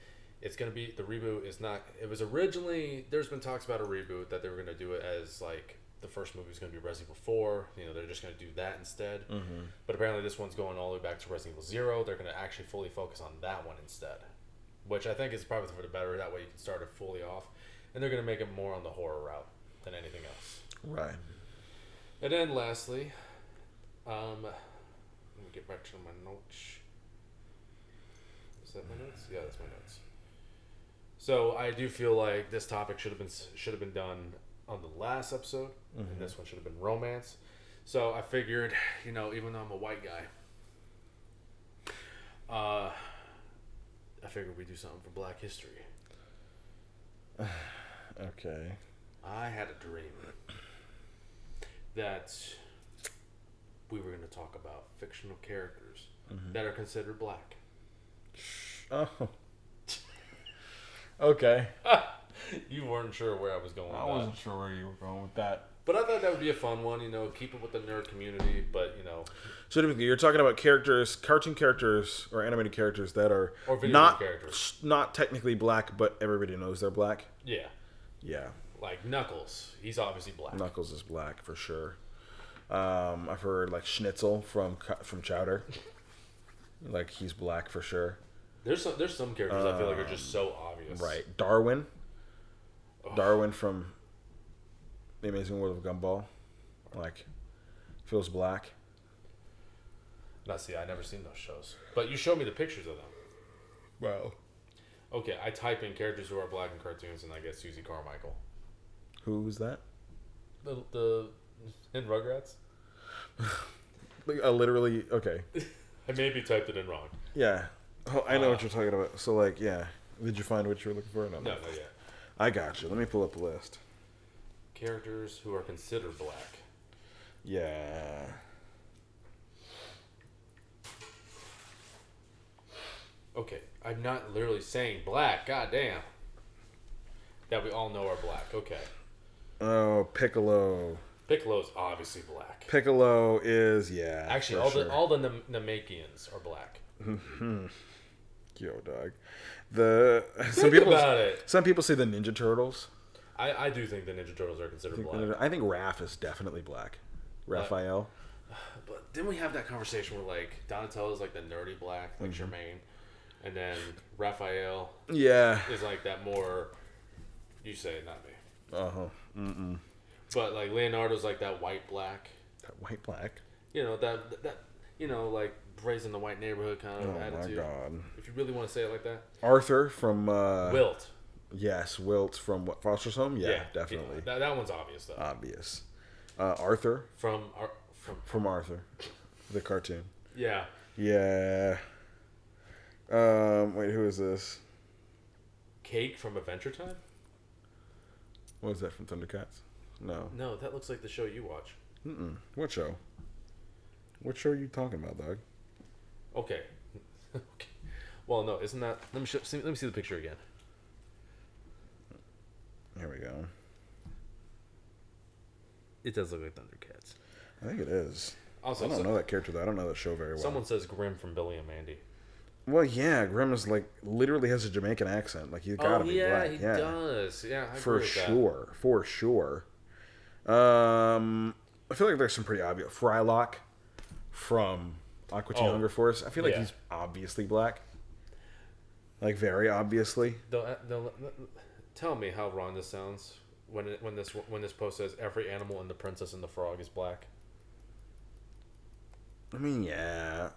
it's going to be, the reboot is not, it was originally, there's been talks about a reboot that they were going to do it as like, the first movie is going to be Resident Evil 4. You know, they're just going to do that instead. But apparently this one's going all the way back to Resident Evil 0. They're going to actually fully focus on that one instead. Which I think is probably for the better. That way you can start it fully off. And they're going to make it more on the horror route than anything else. Right. And then lastly, let me get back to my notes. Is that my notes? Yeah, that's my notes. So I do feel like this topic should have been done on the last episode, and this one should have been romance. So I figured, you know, even though I'm a white guy, I figured we'd do something for Black History. Okay. I had a dream that we were going to talk about fictional characters that are considered black. Oh. Okay. You weren't sure where I was going with that. I wasn't sure where you were going with that. But I thought that would be a fun one, you know, keep it with the nerd community, but, you know. So you're talking about characters, cartoon characters, or animated characters that are not technically black, but everybody knows they're black? Yeah. Yeah. Like Knuckles. He's obviously black. Knuckles is black, for sure. I've heard, like, Schnitzel from Chowder. Like, he's black for sure. There's some characters I feel like are just so obvious. Right. Darwin. Oh. Darwin from The Amazing World of Gumball. Like, feels black. I never seen those shows. But you showed me the pictures of them. Wow. Okay, I type in characters who are black in cartoons and I get Susie Carmichael. Who's that? The in Rugrats? Literally, okay. I maybe typed it in wrong. Yeah. Oh, I know what you're talking about. So, like, yeah. Did you find what you were looking for? No, not yet. I got you. Let me pull up the list. Characters who are considered black. Yeah. Okay, I'm not literally saying black. God damn. That we all know are black. Okay. Oh, Piccolo. Piccolo's obviously black. Piccolo is, yeah. Actually, all the Namekians are black. Yo, dog. Some people say the Ninja Turtles. I do think the Ninja Turtles are considered black. I think Raph is definitely black. Raphael. But didn't we have that conversation where, like, Donatello is like the nerdy black, like Jermaine, and then Raphael is like that more, you say it, not me. But like Leonardo's like that white black. That white black. You know, that you know, like raised in the white neighborhood kind of attitude. Oh my god. If you really want to say it like that. Arthur from Wilt. Yes, Wilt from what, Foster's Home? Yeah, definitely. Yeah. That one's obvious though. Obvious. Arthur from Arthur, the cartoon. Yeah. Yeah. Wait, who is this? Cake from Adventure Time? What is that from Thundercats? No. No, that looks like the show you watch. What show? What show are you talking about, dog? Okay. Okay. Well, no, isn't that? Let me see the picture again. Here we go. It does look like Thundercats. I think it is. Also, I don't know that character though. I don't know that show very well. Someone says Grim from Billy and Mandy. Well, yeah, Grim is like literally has a Jamaican accent. Like he's gotta be black. He does. Yeah, I for agree with sure, that. For sure. I feel like there's some pretty obvious. Frylock from Aqua Teen Hunger Force. I feel like he's obviously black. Like very obviously. Tell me how wrong this sounds when this post says every animal in The Princess and the Frog is black. I mean, yeah.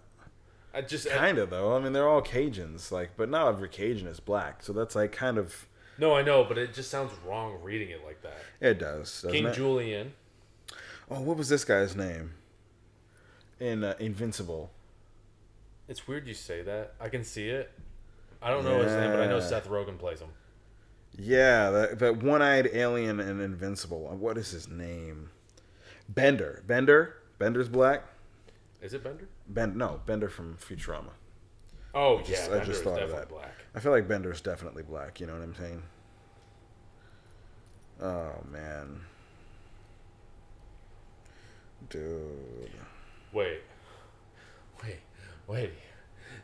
Kind of though. I mean, they're all Cajuns, like, but not every Cajun is black. So that's like kind of. No, I know, but it just sounds wrong reading it like that. It does. King Julian. Oh, what was this guy's name? In Invincible. It's weird you say that. I can see it. I don't know his name, but I know Seth Rogen plays him. Yeah, that one-eyed alien in Invincible. What is his name? Bender's black. Is it Bender? Bender from Futurama. Oh, I just thought of that. Black. I feel like Bender's definitely black. You know what I'm saying? Oh, man. Dude. Wait.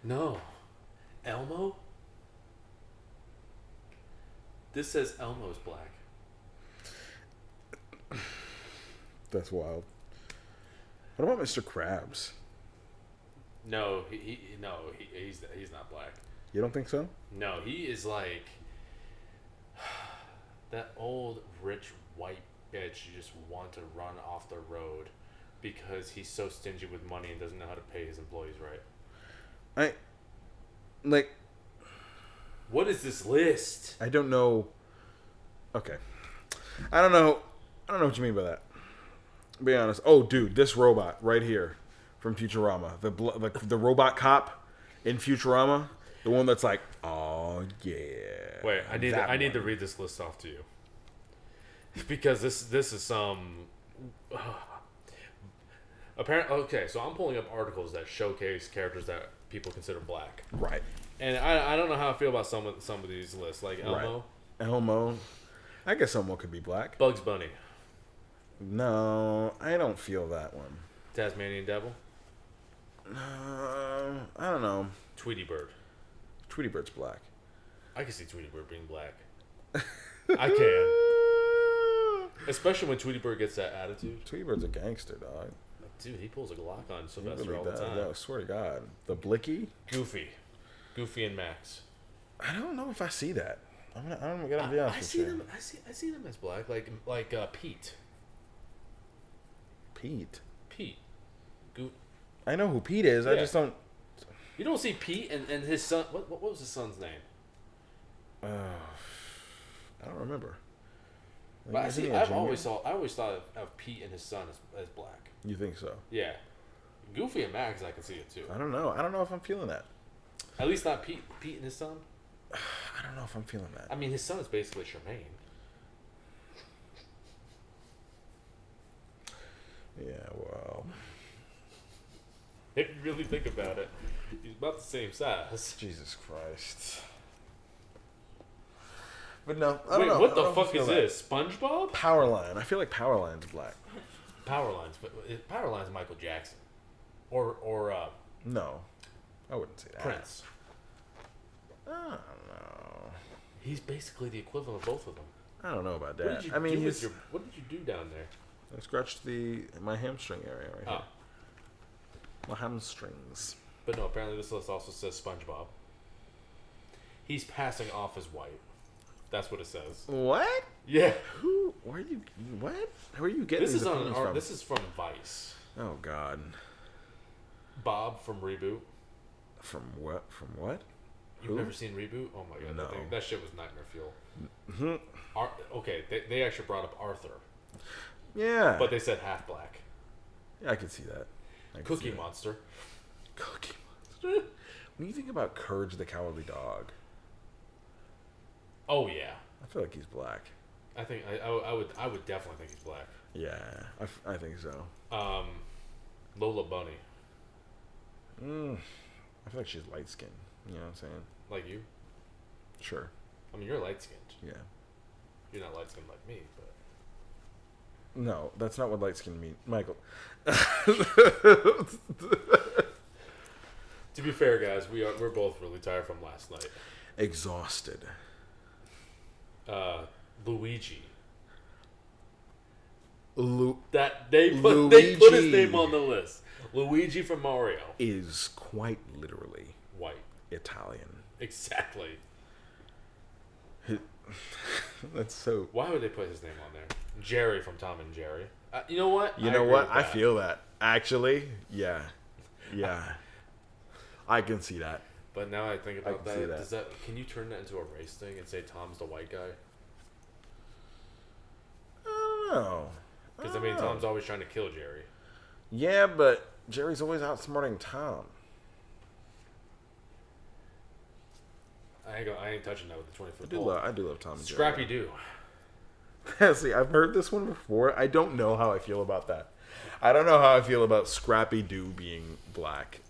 No. Elmo? This says Elmo's black. That's wild. What about Mr. Krabs? No, he's not black. You don't think so? No, he is like that old rich white bitch you just want to run off the road because he's so stingy with money and doesn't know how to pay his employees right. What is this list? I don't know. Okay. I don't know what you mean by that. Be honest. Oh, dude, this robot right here from Futurama, the robot cop in Futurama, the one that's like, oh yeah. Wait, I need to read this list off to you because this is some. Apparently, okay. So I'm pulling up articles that showcase characters that people consider black. Right. And I don't know how I feel about some of these lists, like Elmo. Right. Elmo. I guess Elmo could be black. Bugs Bunny. No, I don't feel that one. Tasmanian Devil. I don't know. Tweety Bird. Tweety Bird's black. I can see Tweety Bird being black. I can. Especially when Tweety Bird gets that attitude. Tweety Bird's a gangster, dog. Dude, he pulls a Glock on Sylvester all the time. I swear to God. The Blicky? Goofy and Max. I don't know if I see that. I'm gonna be honest with you. I see them as black, like Pete. Pete. I know who Pete is. Yeah. I just don't. You don't see Pete and his son. What was his son's name? I don't remember. But I always thought of Pete and his son as black. You think so? Yeah. Goofy and Max, I can see it too. I don't know. I don't know if I'm feeling that. At least not Pete and his son. I don't know if I'm feeling that. I mean, his son is basically Charmaine. Yeah, well. If you really think about it, he's about the same size. Jesus Christ. But no, I don't know. What the fuck is this? SpongeBob? Powerline. I feel like Powerline's black. Powerline's Michael Jackson. Or no. I wouldn't say that. Prince. I don't know. He's basically the equivalent of both of them. I don't know about that. What did you do down there? I scratched my hamstring area right here. My hamstrings. But no, apparently this list also says SpongeBob. He's passing off as white. That's what it says. What? Yeah. Where are you? What? Where are you getting this? From? This is from Vice. Oh God. Bob from Reboot. From what? From what? You've never seen Reboot? Oh my God. No. That shit was nightmare fuel. Mm-hmm. Okay, they actually brought up Arthur. Yeah. But they said half black. Yeah, I could see that. Cookie Monster. Cookie Monster. When you think about Courage the Cowardly Dog. Oh yeah. I feel like he's black. I think I would definitely think he's black. Yeah, I think so. Lola Bunny. I feel like she's light skinned. You know what I'm saying? Like you? Sure. I mean, you're light skinned. Yeah. You're not light skinned like me, but. No, that's not what light skinned means, Michael. To be fair, guys, we're both really tired from last night. Exhausted. Luigi. Luigi They put his name on the list. Luigi from Mario is quite literally white Italian. Exactly. That's so. Why would they put his name on there? Jerry from Tom and Jerry. You know what? I feel that. Actually, yeah. I can see that. But now I think about that. Can you turn that into a race thing and say Tom's the white guy? I don't know. Because I mean, Tom's always trying to kill Jerry. Yeah, but Jerry's always outsmarting Tom. ain't touching that with the 20-foot pole. I do love Tom and Jerry. Scrappy Doo. See, I've heard this one before. I don't know how I feel about that. I don't know how I feel about Scrappy Doo being black.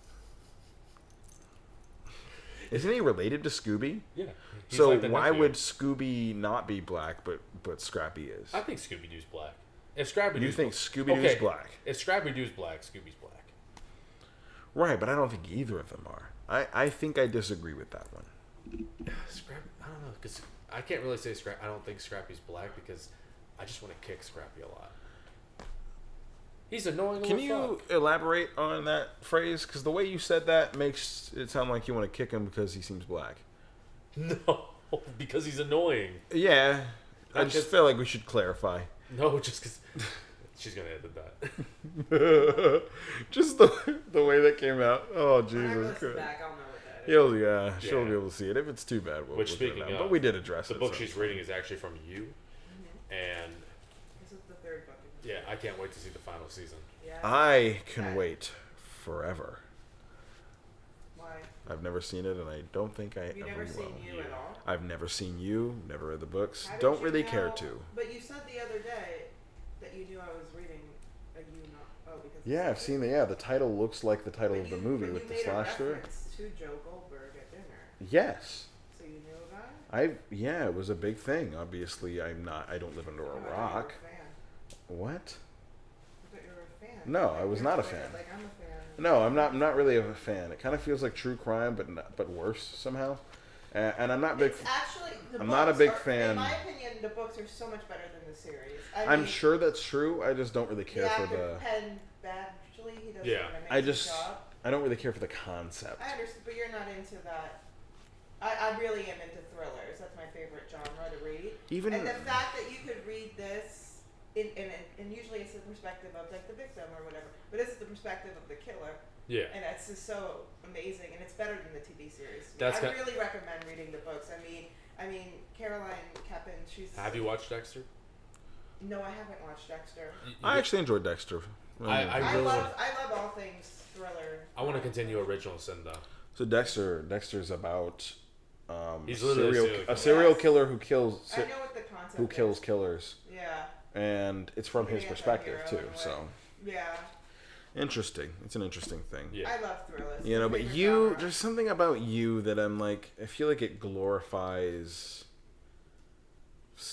Isn't he related to Scooby? Yeah. So like why nephew. would Scooby not be black, but Scrappy is? I think Scooby Doo's black. If Scrappy You think Scooby Doo's black? If Scrappy Doo's black, Scooby's black. Right, but I don't think either of them are. I think I disagree with that one. Scrappy, I don't know, because I can't really say I don't think Scrappy's black because I just want to kick Scrappy a lot. He's annoying. Can you elaborate on that phrase? Because the way you said that makes it sound like you want to kick him because he seems black. No, because he's annoying. Yeah, I just feel like we should clarify. No, just because she's gonna edit that. Just the way that came out. Oh When I Jesus listen Christ! back, I'll know what that is. She'll be able to see it. If it's too bad, we'll Which get speaking it out. of, But we did address the it. book so. she's reading is actually from you, and This is the third book. yeah, I can't wait to see the final season. Yeah. I can wait forever. Why? I've never seen it, and I don't think I You ever never will. seen You at all? I've never seen You. Never read the books. How did Don't you really care know- to. But you said the other day that you knew I was reading a You not. Oh, because. Yeah, I've seen the title looks like the title of the movie but with the you made slash through a it. reference to Joe Goldberg at dinner. Yes. So you knew about it? Yeah, it was a big thing. Obviously, I don't live under a Oh, I thought you were rock. a fan. What? I thought you were a fan. No, Like, I was you're not a like- fan. Like I'm a fan. No, I'm not really a fan. It kind of feels like true crime, but worse somehow. And I'm not big. It's actually, the I'm not a books big are- fan. In my opinion, the books are so much better than the series. I'm sure that's true. I just don't really care for the. Penn Badgley, he does Yeah. an amazing job. I don't really care for the concept. I understand, but you're not into that. I really am into thrillers. That's my favorite genre to read. Even- and the fact that you could read this and usually it's the perspective of like the victim or whatever, but this is the perspective of the killer. Yeah. And it's just so amazing, and it's better than the TV series. That's I really recommend reading the books. I mean, Caroline Kepin, she's. Have you watched Dexter? No, I haven't watched Dexter. I actually enjoyed Dexter. I really love all things thriller. I want to continue Original Sin though. So Dexter's about He's literally a serial killer who kills I know what the concept who is. kills killers. Yeah. And it's from his perspective too. So Yeah. interesting. It's an interesting thing. Yeah. I love thrillers. You know, It's my but favorite You genre. there's something about You that I'm like I feel like it glorifies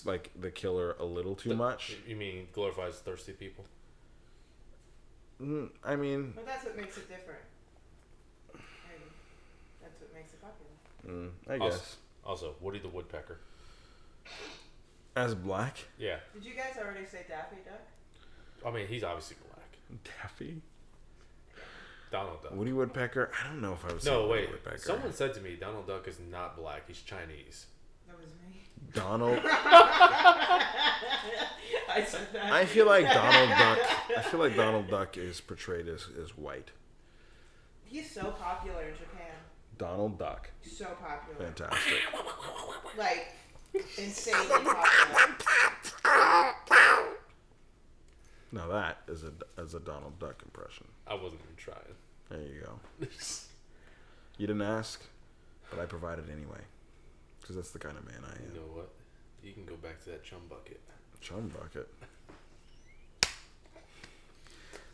like the killer a little too much. You mean glorifies thirsty people? I mean, But that's what makes it different. And that's what makes it popular. I guess Also, Woody the Woodpecker. as black. Yeah. Did you guys already say Daffy Duck? I mean, he's obviously black. Daffy. Donald Duck. Woody Woodpecker. I don't know if I would say No, Woody wait. Woodpecker. Someone said to me Donald Duck is not black. He's Chinese. That was me. Donald. I said that. I feel like Donald Duck is portrayed as white. He's so popular in Japan. Donald Duck. So popular. Fantastic. Like, insanely popular. Now that is a Donald Duck impression. I wasn't even trying. There you go. You didn't ask, but I provided anyway. Because that's the kind of man I am. You know what? You can go back to that chum bucket. Chum bucket.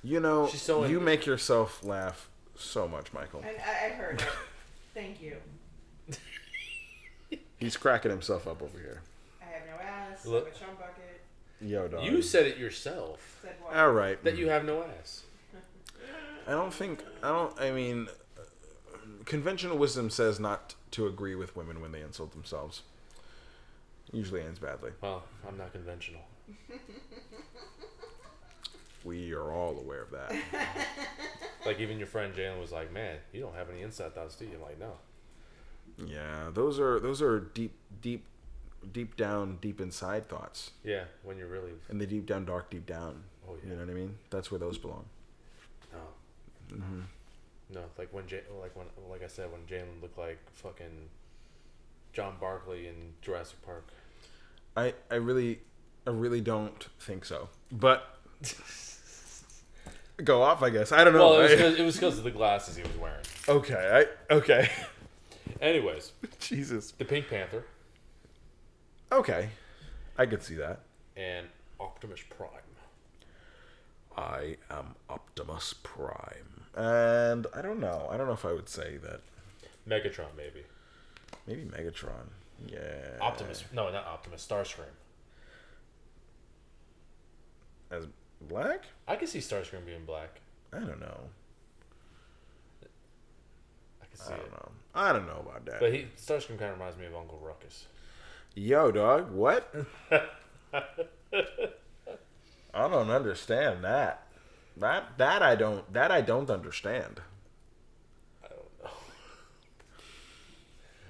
You know, She's so you make yourself laugh so much, Michael. And I heard it. Thank you. He's cracking himself up over here. I have no ass. Look. I have a chum bucket. Yo, dog. You said it yourself. Said what? All right. That you have no ass. I mean, conventional wisdom says not to agree with women when they insult themselves. Usually ends badly. Well, I'm not conventional. We are all aware of that. Like, even your friend Jalen was like, man, you don't have any inside thoughts, do you? I'm like, no. Yeah, those are deep down, deep inside thoughts. Yeah, when you're really... And the deep down, dark deep down. Oh, yeah. You know what I mean? That's where those belong. No. Mm-hmm. No, like like I said, when Jalen looked like fucking John Barkley in Jurassic Park. I really don't think so. But go off, I guess. I don't know. Well, it was because of the glasses he was wearing. Okay. Anyways, Jesus. The Pink Panther. Okay. I could see that. And Optimus Prime. I am Optimus Prime. And I don't know. I don't know if I would say that. Megatron, maybe. Maybe Megatron. Yeah. Optimus. No, not Optimus. Starscream. As black? I can see Starscream being black. I don't know. I can see it. I don't know about that. But Starscream kind of reminds me of Uncle Ruckus. Yo, dog, what? I don't understand that. That I don't understand. I don't know.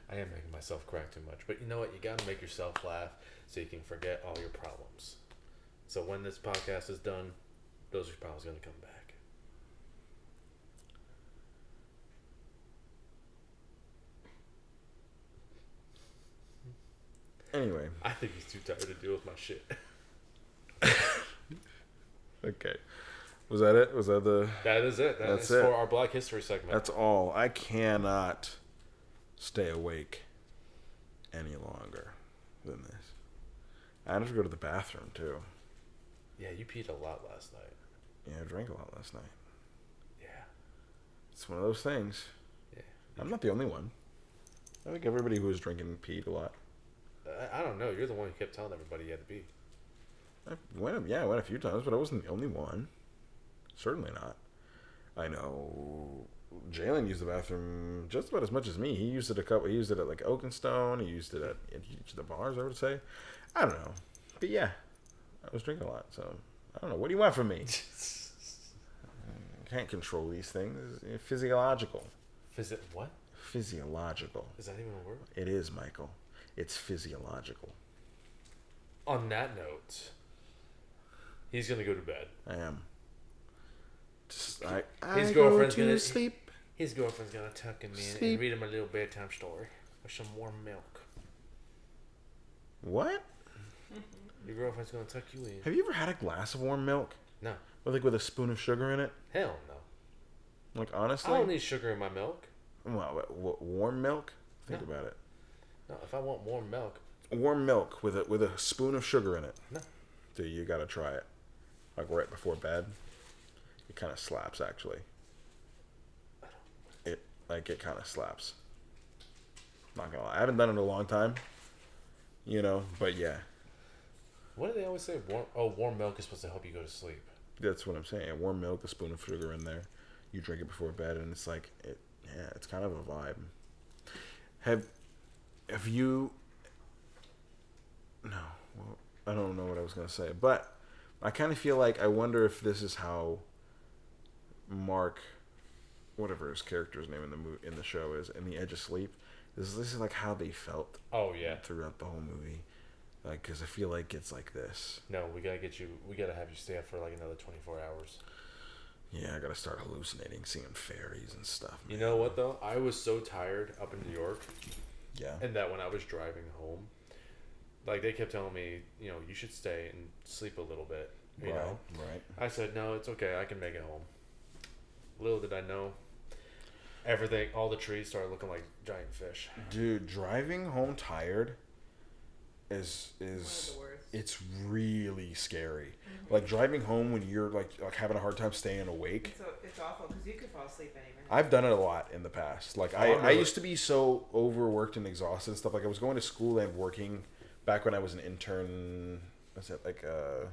I am making myself crack too much. But you know what? You gotta make yourself laugh so you can forget all your problems. So when this podcast is done, those are problems gonna come back. Anyway. I think he's too tired to deal with my shit. Okay. Was that it? Was that the... That is it. That's it. For our Black History segment. That's all. I cannot stay awake any longer than this. I have to go to the bathroom, too. Yeah, you peed a lot last night. Yeah, I drank a lot last night. Yeah. It's one of those things. Yeah. I'm not the only one. I think everybody who was drinking peed a lot. I don't know. You're the one who kept telling everybody you had to pee. I went a few times, but I wasn't the only one. Certainly not. I know Jalen used the bathroom just about as much as me. He used it He used it at like Oakenstone. He used it at the bars, I would say. I don't know. But yeah, I was drinking a lot, so I don't know. What do you want from me? I can't control these things. It's physiological. What? Physiological. Is that even a word? It is, Michael. It's physiological. On that note, he's gonna go to bed. I am. His girlfriend's go to gonna sleep. His girlfriend's gonna tuck him in and read him a little bedtime story with some warm milk. What? Your girlfriend's gonna tuck you in. Have you ever had a glass of warm milk? No. With a spoon of sugar in it? Hell no. Like, honestly? I don't need sugar in my milk. Well, warm milk? Think No. about it. No, if I want warm milk. Warm milk with a spoon of sugar in it. No. Dude, you gotta try it. Like right before bed. It kind of slaps, actually. It kind of slaps. Not gonna lie. I haven't done it in a long time. But yeah. What do they always say? Warm milk is supposed to help you go to sleep. That's what I'm saying. Warm milk, a spoon of sugar in there. You drink it before bed, and it's like, it's kind of a vibe. Have you... No. Well, I don't know what I was going to say. But I kind of feel like I wonder if this is how Mark, whatever his character's name in the show is, in The Edge of Sleep, this is like how they felt. Oh, yeah. Throughout the whole movie. Like, because I feel like it's like this. No, we gotta have you stay up for like another 24 hours. Yeah, I gotta start hallucinating, seeing fairies and stuff. Man. You know what though? I was so tired up in New York. Yeah. And that when I was driving home, like they kept telling me, you should stay and sleep a little bit. You know? Right. I said, no, it's okay. I can make it home. Little did I know, all the trees started looking like giant fish. Dude, driving home tired is it's really scary. Mm-hmm. Like driving home when you're like having a hard time staying awake. It's awful because you could fall asleep any minute. I've done it a lot in the past. Like I used to be so overworked and exhausted and stuff. Like I was going to school and working back when I was an intern. Was it like I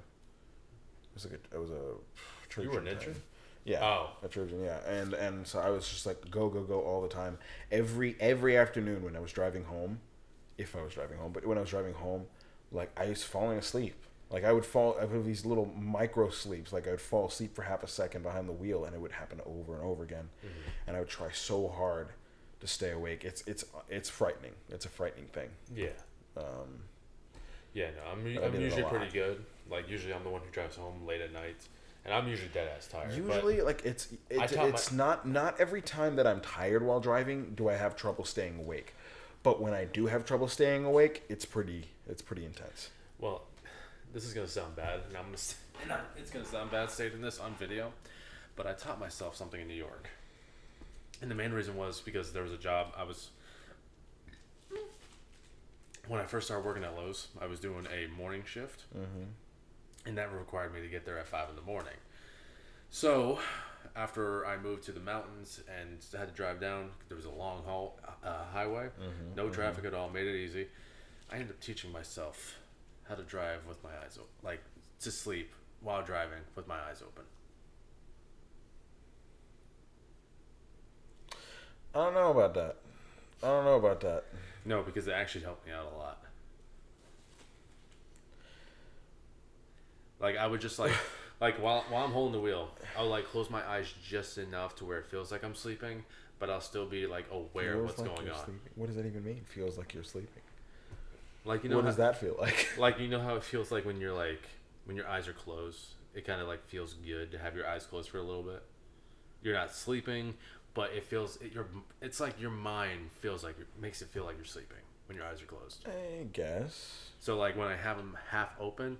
was a church. You were an intern? Yeah. Oh. A church, yeah. And so I was just like go all the time. Every afternoon when I was driving home. If I was driving home, but when I was driving home, like I was falling asleep. Like I would have these little micro sleeps. Like I would fall asleep for half a second behind the wheel, and it would happen over and over again. Mm-hmm. And I would try so hard to stay awake. It's frightening. It's a frightening thing. Yeah. Yeah. No, I'm usually pretty good. Like usually I'm the one who drives home late at night, and I'm usually dead ass tired. Usually, like it's not every time that I'm tired while driving do I have trouble staying awake. But when I do have trouble staying awake, it's pretty intense. Well, this is gonna sound bad, and it's gonna sound bad stating this on video, but I taught myself something in New York, and the main reason was because there was a job I was. when I first started working at Lowe's, I was doing a morning shift, and that required me to get there at 5 in the morning. So, after I moved to the mountains and had to drive down, there was a long haul highway, no traffic at all, made it easy. I ended up teaching myself how to drive with my eyes open, like to sleep while driving with my eyes open. I don't know about that. No, because it actually helped me out a lot. Like I would just like while I'm holding the wheel, I'll like close my eyes just enough to where it feels like I'm sleeping, but I'll still be like aware of what's going on. Sleeping? What does that even mean? Feels like you're sleeping. Like you know, what does that feel like? Like you know how it feels like when your eyes are closed. It kind of like feels good to have your eyes closed for a little bit. You're not sleeping, but it's like your mind makes it feel like you're sleeping when your eyes are closed. I guess. So like when I have them half open,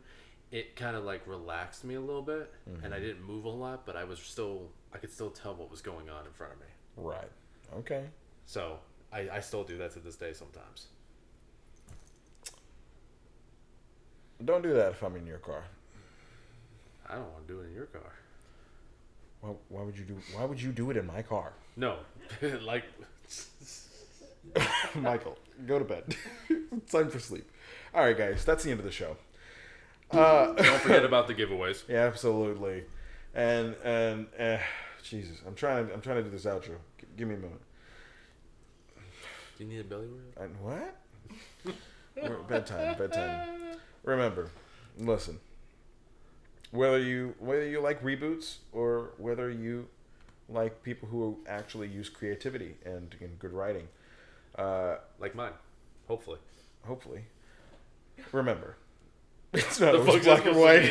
it kind of like relaxed me a little bit, and I didn't move a lot, but I could still tell what was going on in front of me. Right. Okay. So I still do that to this day sometimes. Don't do that if I'm in your car. I don't want to do it in your car. Well, why would you do it in my car? No, like Michael, go to bed. It's time for sleep. All right, guys, that's the end of the show. Don't forget about the giveaways. Yeah, absolutely. And Jesus, I'm trying to do this outro. Give me a moment. Do you need a belly rub? What? Bedtime. Remember, listen. Whether you like reboots or whether you like people who actually use creativity and good writing, like mine, hopefully. Remember, it's not always black and white.